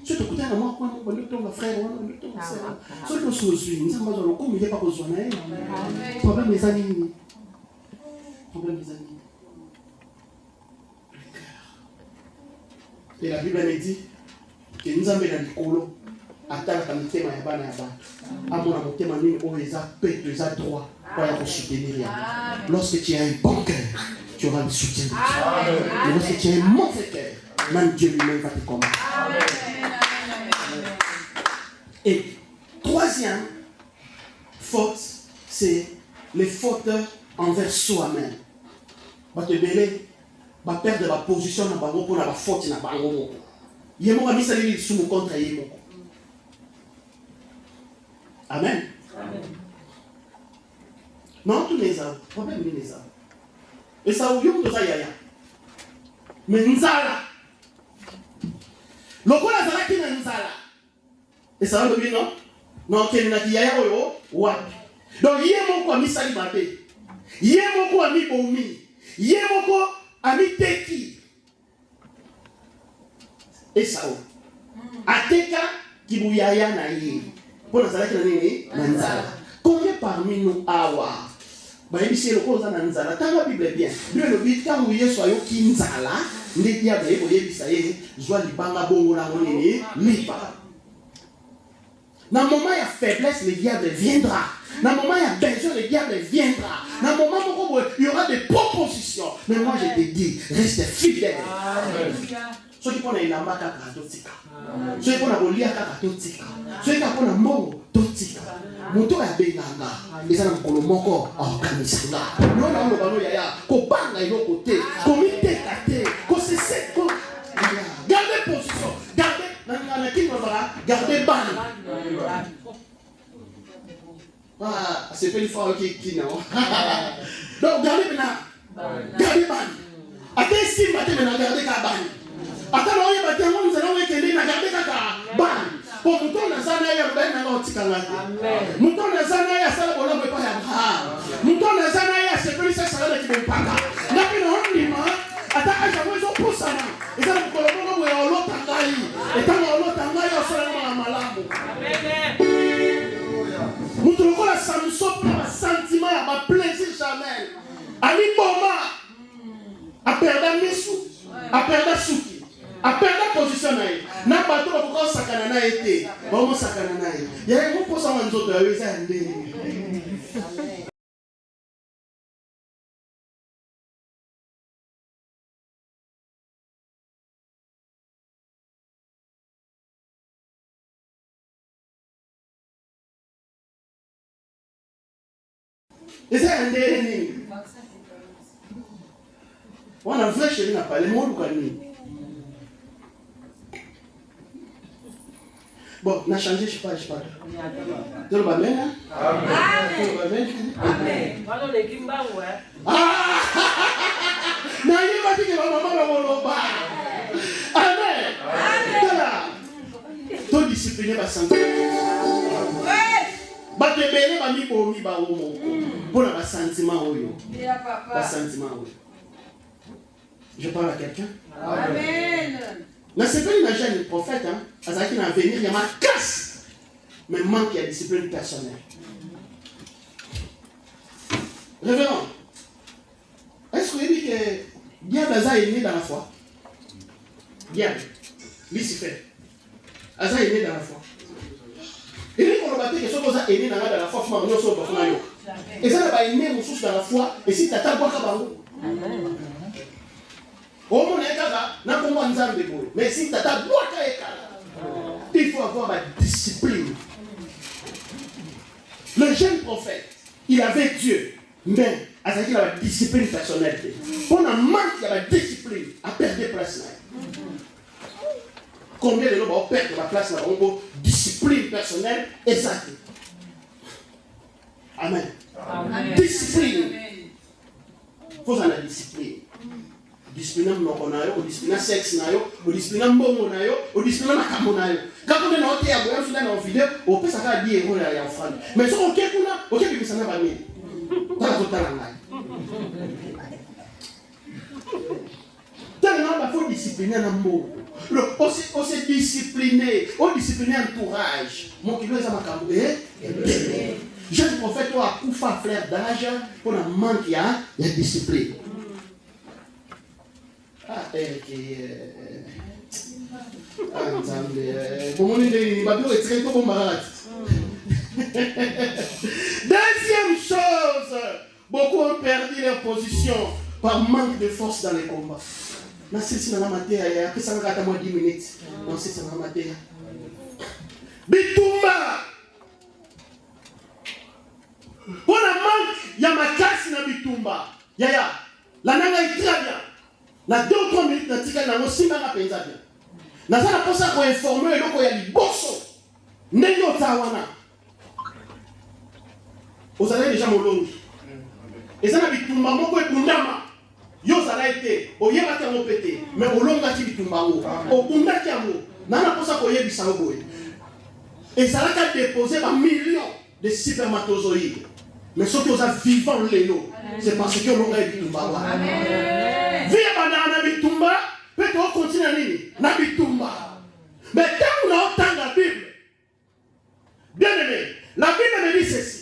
Si tu écoutes un moment, quand on est ton frère, on est ton frère. Si tu es soucieux, nous sommes dans le coup, il n'y a pas besoin de problème des amis. Problème des amis. Et la Bible nous dit que nous avons dans le colo, attendre comme le thème à Yabana Yabana. À mon amour, thème à nous, on les a payés, les a droits pour y soutenir. Lorsque tu as un bon cœur, tu auras le soutien de Dieu. Et lorsque tu as un mauvais cœur, même Dieu lui-même va te combattre. Et troisième faute, c'est les fautes envers soi-même. Va te mêler. Va perdre la position dans la pour la faute dans la bango. Il y a mon ami salut sous mon contre yémo. Amen. Non tous les hommes, problème les hommes. Et ça ou yom to ça yaya. Mais nzala. Lokola zala ki na nzala. Et ça va le bien non? Non que na ki yaya oyo wapi. Donc yémo ko mi sali baté. Yémo ko mi bomi. Yémo ko ami teki Esau ateka kibuyaya na ye pour na zalaki na nini na nzala. Combien parmi nous awa bayebisi eloko oza na nzala? Tanga Bible bien. Bible lobi ntango Yesu ayoki nzala nde diable ekoyebisa ye zwa libanga bongo nango nini lipa. Dans le moment il y a faiblesse, le diable viendra. Dans le moment il y a besoin, le diable viendra. Dans le moment où il y aura des propositions. Mais moi je te dis, reste fidèle. Ceux qui font les lamba kaka totika. Ceux qui font la bolia kaka totika. Ceux qui font la mbongo totika. Moto ya benanga. Ils ont un colomoko organisanga. Non non non yaya. Ko banga ilo côté. Ko mite kate. Ko sese ko. Gardez position. Gardez ban. Ah, c'est pas une fois qui non. Donc gardez maintenant. Gardez ban. Attends si matin maintenant gardez ka ban. Attends on y va on nous allons éteindre na gardez ka ban. Pour mouton na sana ya ben na otikanga. Mouton na sana ya sala bolombe pa ya ha. Mouton na sana ya c'est plus ça sala de kibempanga. Na bino ndima ata aja mwezo pusana. Eza mkolombo we olotangai. Etanga olotangai osala na malamu. Amen. Mutu lokola Samson pour un sentiment ya ba plaisir jamais. Ali boma. A perda misu, a perda suki. A perda position na ye. Na bato ba ko sakana na ete. Ba mo sakana na ye. Ya mo posa nzoto ya weza ndenge. Et c'est un dernier. On a vrai chez nous, pas les mots du. Bon, on a changé, je sais pas. Tout le monde bien, amen. Amen. Voilà les Kimba, ouais. Ah! Non, il va dire que ma maman va m'en amen. Amen. Tout discipliné va s'entendre. Ba te bele ba mi bomi ba wo moko pona ba sentiment oyo ba sentiment oyo. Je parle à quelqu'un. Amen. Mais c'est pas imaginer le prophète hein azaki na venir il y a ma casse mais manque de discipline personnelle. Révérend, est-ce que vous dites que diable est né dans la foi? Diable Lucifer est né dans la foi. Et lui, on a dit que ce qu'on a aimé dans la foi, il faut que nous soyons. Et ça, on a aimé nos sources dans la foi, et si tu as boire au moins, mais si tu as boire, il faut avoir la discipline. Le jeune prophète, il avait Dieu, mais il avait la discipline personnelle. Pour un manque de la discipline, à perdre des places. Combien de gens vont perdre la place dans la discipline personnelle exacte? Amen. Amen. Discipline. faut la discipline. Discipline monoko na yo, discipline sexe na yo, discipline mbongo na yo, discipline makambo na yo. Quand on est na hotel ya boya sula na video, on peut ça dire on ya enfant. Mais so OK kuna, OK bibisa na ba mimi. Tala kotala ngai. Il faut discipliner un mot. On s'est discipliné. On discipliner entourage. Mon kilo est à ma cambo. Jeune prophète, toi, à Koufa, frère d'âge, pour un manque, il y a discipline. Ah, deuxième chose, beaucoup ont perdu leur position par manque de force dans les combats. Na sisi na matea ya pesa ngata mwa 10 minutes. Na sisi na matea. Bitumba. Bona manque ya makasi na bitumba. Ya. La nanga itrabia. Na 2 ou 3 minutes na tika na mosinga na penza bien. Na sana posa ko informer eloko ya liboso. Ndenge otawana. Ozala déjà molongi. Ezana bitumba moko ekundama. Yo zala été, oyeba tango pété, mais olonga ki bitumbango, okunda ki yango, nana posa koyebisa ngo boye. Et ça a déposé par millions de spermatozoïdes. Mais ceux qui ont vivant l'élo, c'est parce qu'ils ont bitumbango. Amen. Via banana bitumba, peut-être on continue à nini, na bitumba. Mais quand on a autant la Bible, bien aimé, la Bible me dit ceci.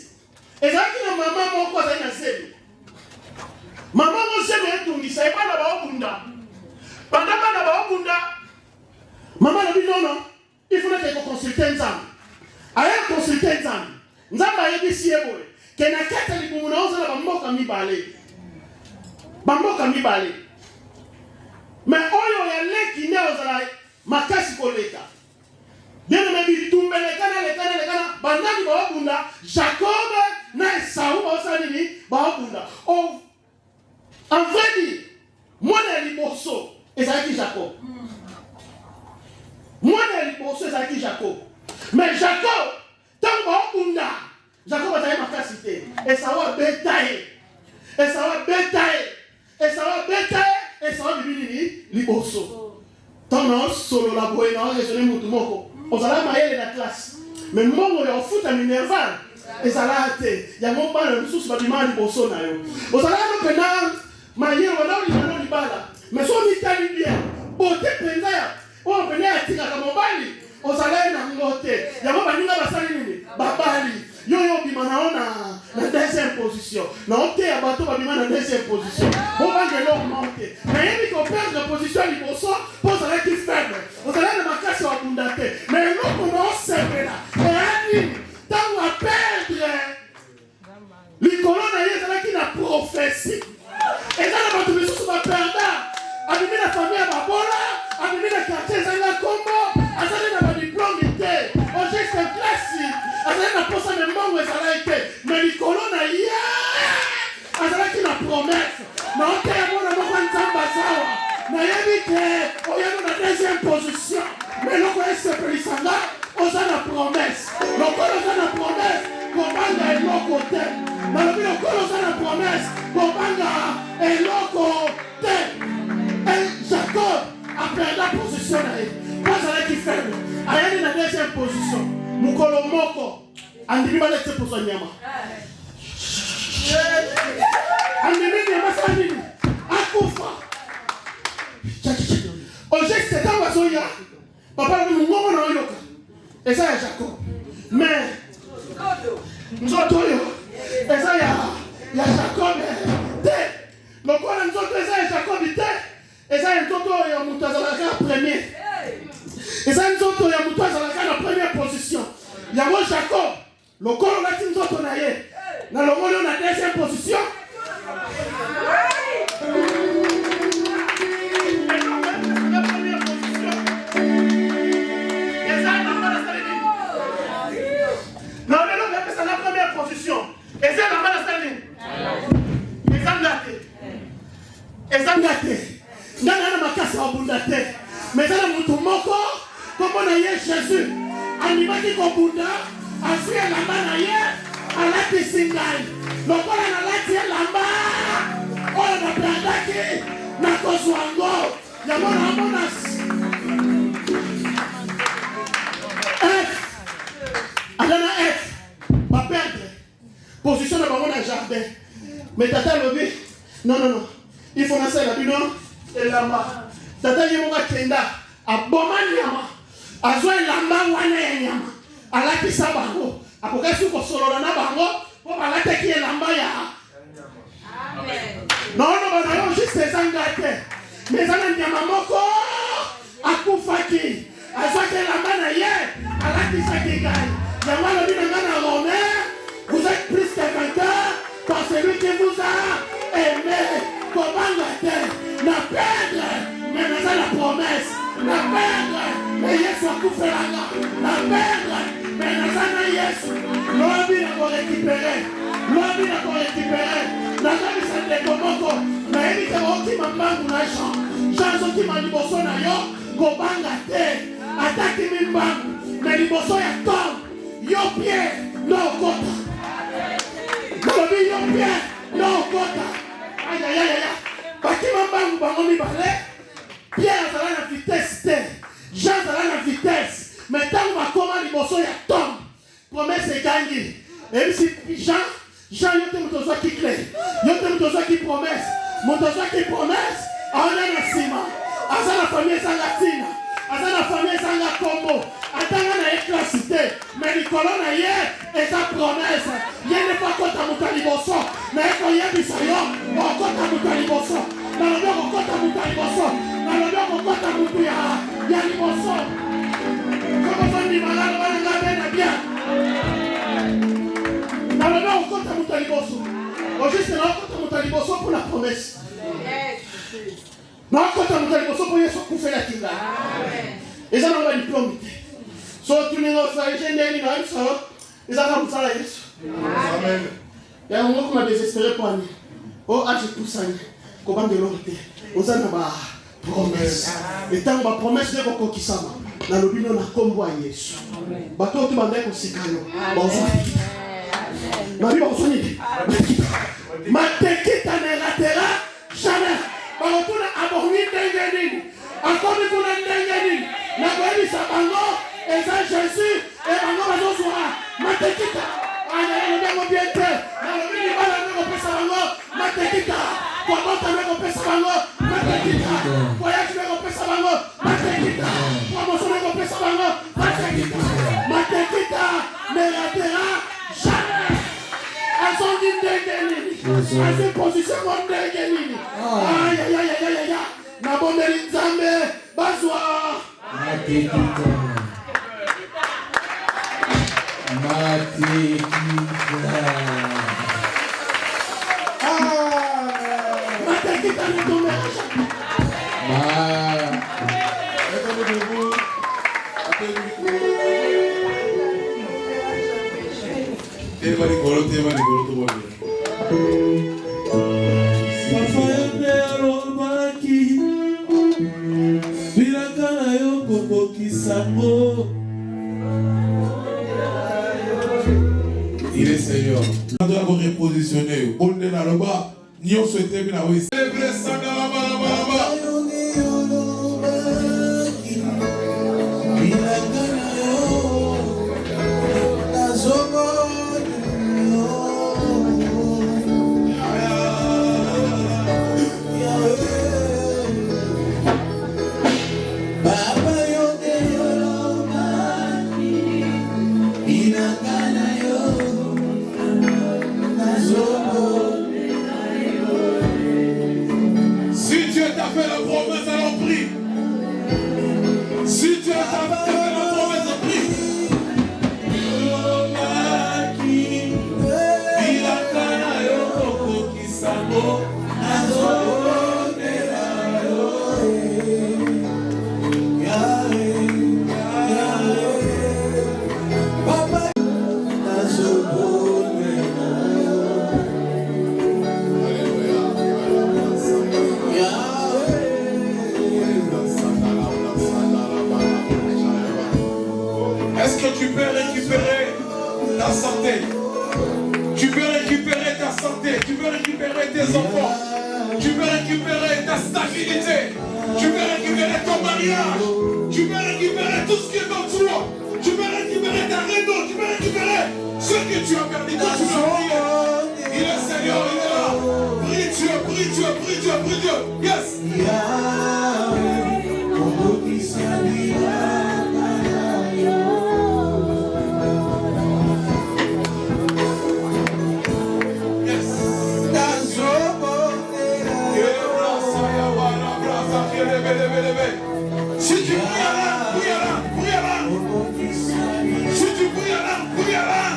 Et ça qui na maman mon quoi ça na zéro. Maman mo sebe etungisa ebana ba okunda. Pendant na ba okunda. Maman a dit non, il faut que consulter nzambe. Aya consulter nzambe. Nzambe ayebisi yeboye. Kena kata libumu na oza na bamboka mibale. Bamboka mibale. Mais oyo ya leki ne ozala makasi koleka. Bien me bitumbe lekana bandaki ba okunda. Jacob na Esau ba osanini ba okunda. Oh, en vrai dire, moi je suis liboso, et ça qui Jacob. Moi je suis liboso, et ça qui Jacob. Mais Jacob, tant que Jacob a été ma cité, et ça va bétailler, et ça va bétailler, et ça va bétailler, et ça va devenir liboso. Tant que solo la boue, on a raisonné moutoumoko, on a la maille de la classe. Mais moi on est en foot à Minerval, et ça l'a été. Il y a mon père, le sous bâtiment liboso na yo. On a la maintenant. Mais si on dit bien, beauté pénale, on venait à tirer comme Bali, on s'allait dans le côté. Il y a un peu de Babali. Yo bimana na deuxième position. Non, t'es à bateau bimana na deuxième position. On va monter. Mais il faut perdre la position du bosso pour s'arrêter qui faible. On s'allait dans ma classe à Bundate. Mais nous, on a servi là. Et tant qu'on va perdre, les colonnes qui n'a prophétie. Et là, on va se perdre. Abîmer la famille à Babola, abîmer le quartier à Combo, à la diplôme était, au geste classique, à la poste de mangue, ça a été. Mais les colonnes, à la qui la promesse. Mais on t'a dit, on a besoin de Zambazawa. Mais il y a dit qu'on est dans la deuxième position. Mais l'on connaît ce président, on a la promesse. L'on connaît la promesse, qu'on va aller l'autre côté. Mais l'on connaît la promesse, qu'on va aller l'autre côté. Et Jacob a perdu la position. Pas avec qui fait. Il est dans la deuxième position. Mukolo Moko. Andimi va laisser pour son nyama. Andimi nyama sanini. Akufa. Oje c'est un wazoya. Papa nous ngomo na yoka. Et ça est Jacob. Mais Nzoto yo. Et ça ya Jacob. Donc on a Nzoto et ça est Jacob était. Et ça, il y a un premier. Et ça, il y a la première position. Il y a un Jacob. Le corps, on a dit nous autres, dans le monde, on a la deuxième position. La première position. Et ça, non, mais non, c'est la première position. Et ça, Et ça, Nana makasa wabunda te. Mais ça mutu moko comme on a Jésus. Animaki kobunda, afuye lamba na ye, alati singai. Lokola na lati lamba. oyo naperdaki nakozwa yango yango naomona F alana F baperdre position na bango na jardin mais tata alobi non il faut nasala bino elamba tata ye moko akenda aboma nyama azwa elamba wana ya nyama alakisa bango akokasi kosolola na bango mpo balataki elamba ya nono bana yo juste ezanga te mais eza na nyama moko akufaki azwaki elamba na ye alakisaki ngai yango alobi na ngai na Romain vous êtes plus que vainqueurs par celui qui vous a aimé kobanga te na perdre mais naza la promesse na perdre mais Yesu akufelanga na perdre mais naza na Yesu lobi na korécupere nazalisa ndeko moko nayebi te okima mbangu na Jean azokima liboso na yo kobanga te ataki mbangu na liboso ya Tom yo Pierre no okota nalobi yo Pierre no okota ayayayaya bakima mbangu bango mibale Pierre azala na vitesse te Jean azala na vitesse mais ntango bakoma liboso ya Tom promesse egangi ebisi Jean yo te moto ozwaki clé yo te moto ozwaki promesse moto ozwaki promesse aona na nsima aza na famille ezanga ntina aza na famille ezanga kombo atanga na ye klasi te mais likolo na ye eza promesse ye ne pa kota moto ya liboso naye koyebisa yo okota moto ya liboso nalobi okokota moto ya liboso nalobi okokota moto ya liboso komofandimangalo bananga bena bien nalobi okokota moto ya liboso ojuste naokota moto ya liboso mpo na promesse naokota moto ya liboso mpo Yesu akufelaki ngai eza nango badiplome te so tuninga osaige ndeni na biso ezaka mosala Yesu yango moko na désespéré mpo ani o age pusani kobangeloko te oza na bapromesse etango bapromesse nde kokokisama nalobi no na kombo ya Yesu bato oyo tobandai kosika yo bazwaki nabi bakosoni matekita ne ratera jamais bakotuna aborni ndenge nini akomi kuna ndenge nini nakoyebisa bango eza Jésus e bango bazozwa matekita ayayalobi yango bien te nalobi libala nde kopesa bango matekita kobota nde kopesa bango matekita voyage nde kopesa bango matekita promotion nde kopesa bango matekita ne ratera jamais azongi ndenge nini azi position mo ndenge nini ayayayayaya nabondeli Nzambe bazwa matekita ne tombera jamais. Il est Seigneur. On doit vous repositionner. On est là-bas. Nous souhaitons bien avoir ici. Si Dieu t'a fait la promesse, alors prie. Si Dieu t'a fait la promesse, prie. Est-ce que tu peux récupérer ta santé? Tu peux récupérer ta santé, tu peux récupérer tes enfants. mariage. Tu peux récupérer tout ce qui est en toi. Tu peux récupérer ta réunion. Tu peux récupérer ce que tu as perdu quand tu l'as prié. Il est Seigneur, il est là. Prie Dieu, prie Dieu, prie Dieu, prie Dieu. Yes. Si tu pries Allah, prie Allah, prie Allah. Si tu pries Allah, prie Allah.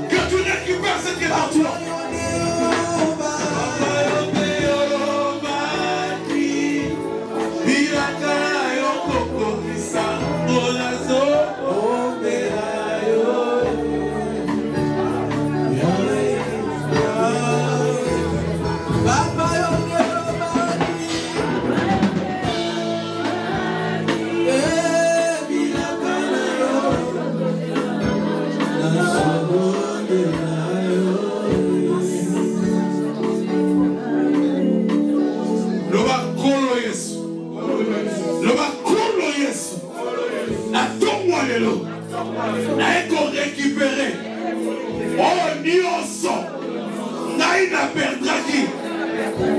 Que tu récupères ce qui est en toi. Récupérer. Oh, nyonso. Ngai na perdraki.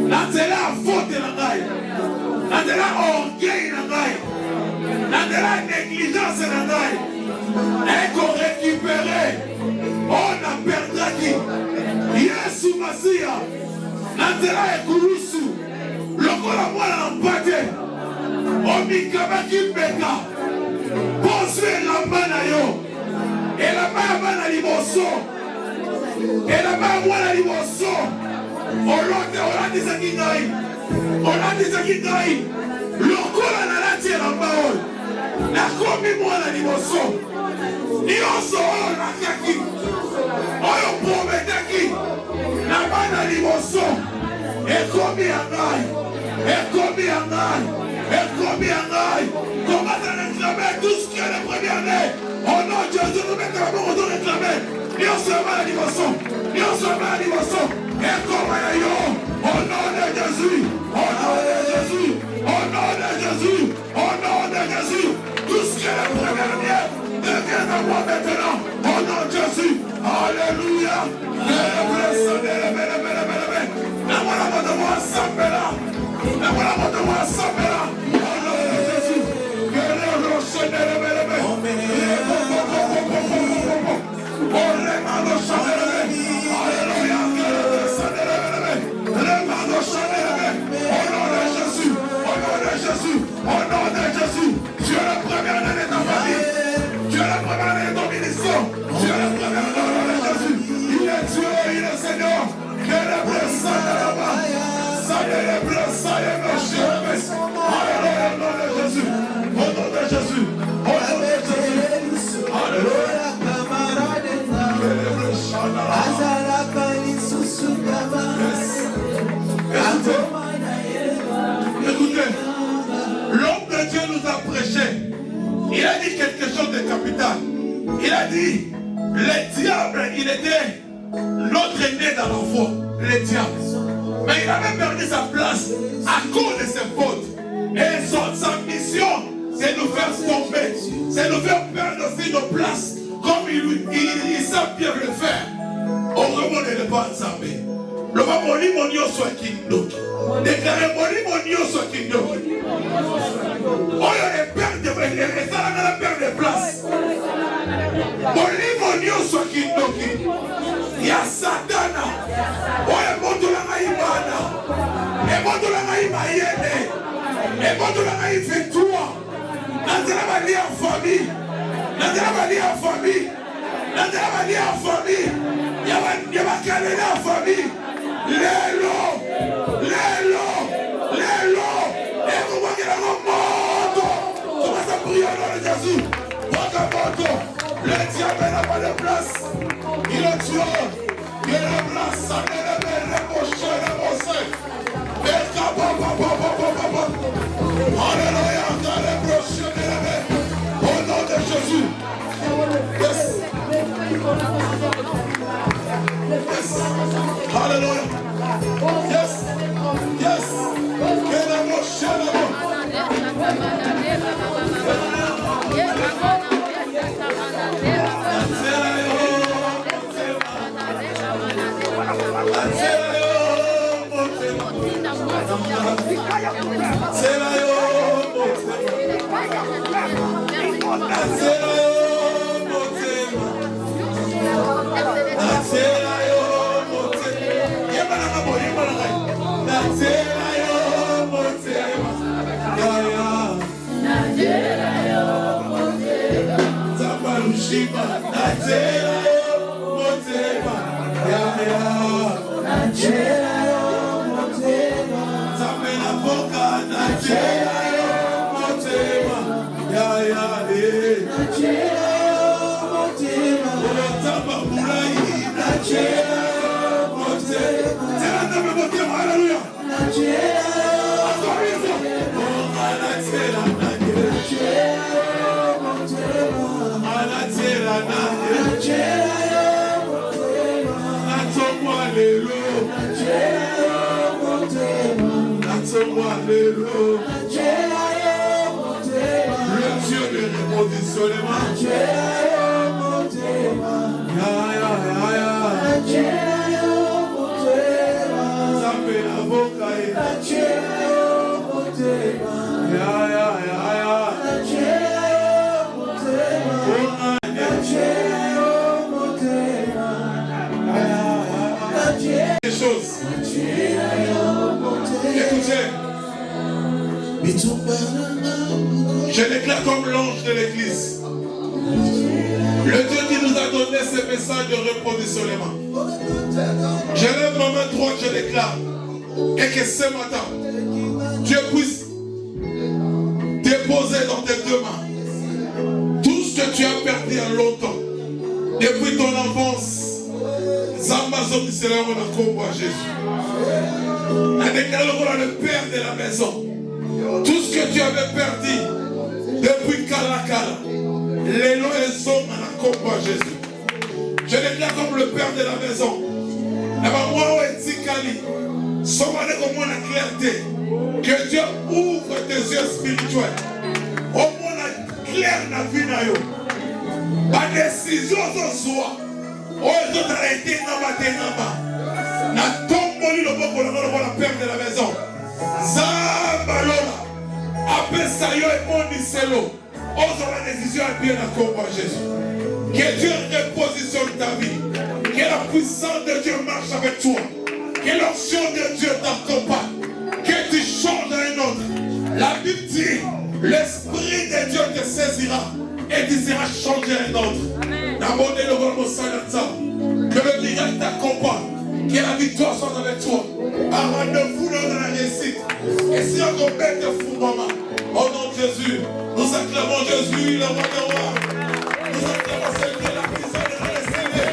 Natela faute na ngai. Natela orgueil na ngai. Natela négligence na ngai. Eko récupérer. Oh, na perdraki. Yesu Masia. Natela ekulusu. Lokola mwana mpate. Omikabaki mbeka. Bonsoir la mana yo. Et la main à l'imosso. Et la main à l'imosso. On l'a dit à Kingaï. On l'a dit à Kingaï. Le col à la tienne en baol. La commis moi à l'imosso. Ni on sort la kaki. On promet qui. La main à l'imosso. Et commis en gaille. Et commis en gaille. Et commis en gaille. Comment ça réclamer tout ce qui est le premier année. Oh non, Jésus, nous mettons la main au dos réclamer. Nous sommes à l'animation. Nous sommes à l'animation. Et comme yo, au nom de Jésus. Au nom de Jésus. Au nom de Jésus. Au nom de Jésus. Tout ce qui est la première année devient à moi maintenant. Au nom de Jésus. Alléluia. La voilà de moi ensemble là. La voilà de moi ensemble là. Au nom de Jésus. Que le rocher de tu es la première année de ta famille. Tu es la première année de ton ministère. Tu es la première année de Jésus. Il est Dieu, il est Seigneur. Que le blessé de là-bas. Ça y est, le blessé, ça y est, mon cher. Alléluia, au nom de Jésus. Au nom de Jésus. Au nom de Jésus. Alléluia. Écoutez, l'homme de Dieu nous a prêché. Il a dit quelque chose de capital. Il a dit, le diable, il était notre aîné dans la foi, le diable. Mais il avait perdu sa place à cause de ses fautes. Et sa mission, c'est nous faire tomber, c'est nous faire perdre aussi nos places, comme il sait bien le faire. Au remonte le pas ensemble. Le va moli monio soit kingdom. Déclarer moli monio soit kingdom. Oh, il perd la perte de place. Moli monio soit kingdom. Il y a Satana. Oh, il monte la maïmana. Il monte la maïmayene. Il monte la maïfectoire. Nandela va lire en famille. Nandela va lire en famille. Nandela va lire en famille. Il y a ma calée en famille. Lélo. Et vous voyez la moto. Commence à prier au nom de Jésus. Moto. Le diable n'a pas de place. Il est tueur. Il est la place. Ça n'est pas le moché, le moché. Et papa. Alléluia. Dans les brochures de la au nom de Jésus. Yes. Hallelujah. Yes. Natsela yo motema. Natsela yo motema. Natsela yo motema. Yebala ngabo, yebala ngai. Natsela yo motema. Yaya. Natsela yo motema. Zabalushima. Natsela yo motema. Yaya. Natsela yo motema. Zamena boka. Natsela yo motema. Yaya. Natsela yo motema. Olotaba mulai. Natsela yo motema. Tela ndaba motema. Hallelujah. Natsela yo motema. Natsela yo motema. Natsela yo motema. Natsomwa lelo. Natsela yo motema. Natsomwa lelo. Natsela yo motema. Le Dieu de repositionnement. Natsela yo motema. Ya ya ya ya. Natsela yo motema. Zambe na boka e. Natsela yo motema. Ya ya ya ya. Natsela yo motema. Natsela yo motema. Des choses. Écoutez, je déclare comme l'ange de l'église, le Dieu qui nous a donné ce message de repositionnement. Je lève ma main droite, je déclare, et que ce matin, Dieu puisse déposer dans tes deux mains tout ce que tu as perdu en longtemps, depuis ton enfance. Zambazon c'est là où on a combat Jésus. A déclaré le père de la maison. Tout ce que tu avais perdu depuis Kalakala, les lois et sont à la combat Jésus. Je déclare comme le père de la maison. Moi, Etikali, sommez comme moi la clarté. Que Dieu ouvre tes yeux spirituels. Au moins la claire na vie na yo. La décision de soi. Oh, ils ont arrêté Namba. Na tomboli le boko la père de la maison. Zambalola. Après ça, yo et mon niselo. Ose la décision à bien à combat Jésus. Que Dieu repositionne ta vie. Que la puissance de Dieu marche avec toi. Que l'onction de Dieu t'accompagne. Que tu changes à un autre. La Bible dit, l'Esprit de Dieu te saisira et tu seras changé à un autre. Que le miracle t'accompagne. Que la victoire soit avec toi. Rendez-vous dans la réussite. Et si on compte de fou, maman, au nom de Jésus, nous acclamons Jésus, le roi des rois. Nous acclamons celui qui est la prison de la Seigneur.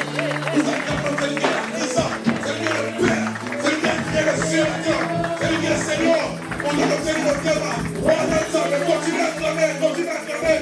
Nous acclamons celui qui est la prison, celui qui est le Père, celui qui a créé le ciel et la terre, celui qui est le Seigneur. On doit le faire le thème. On va faire ça, mais continue à acclamer, continue à acclamer.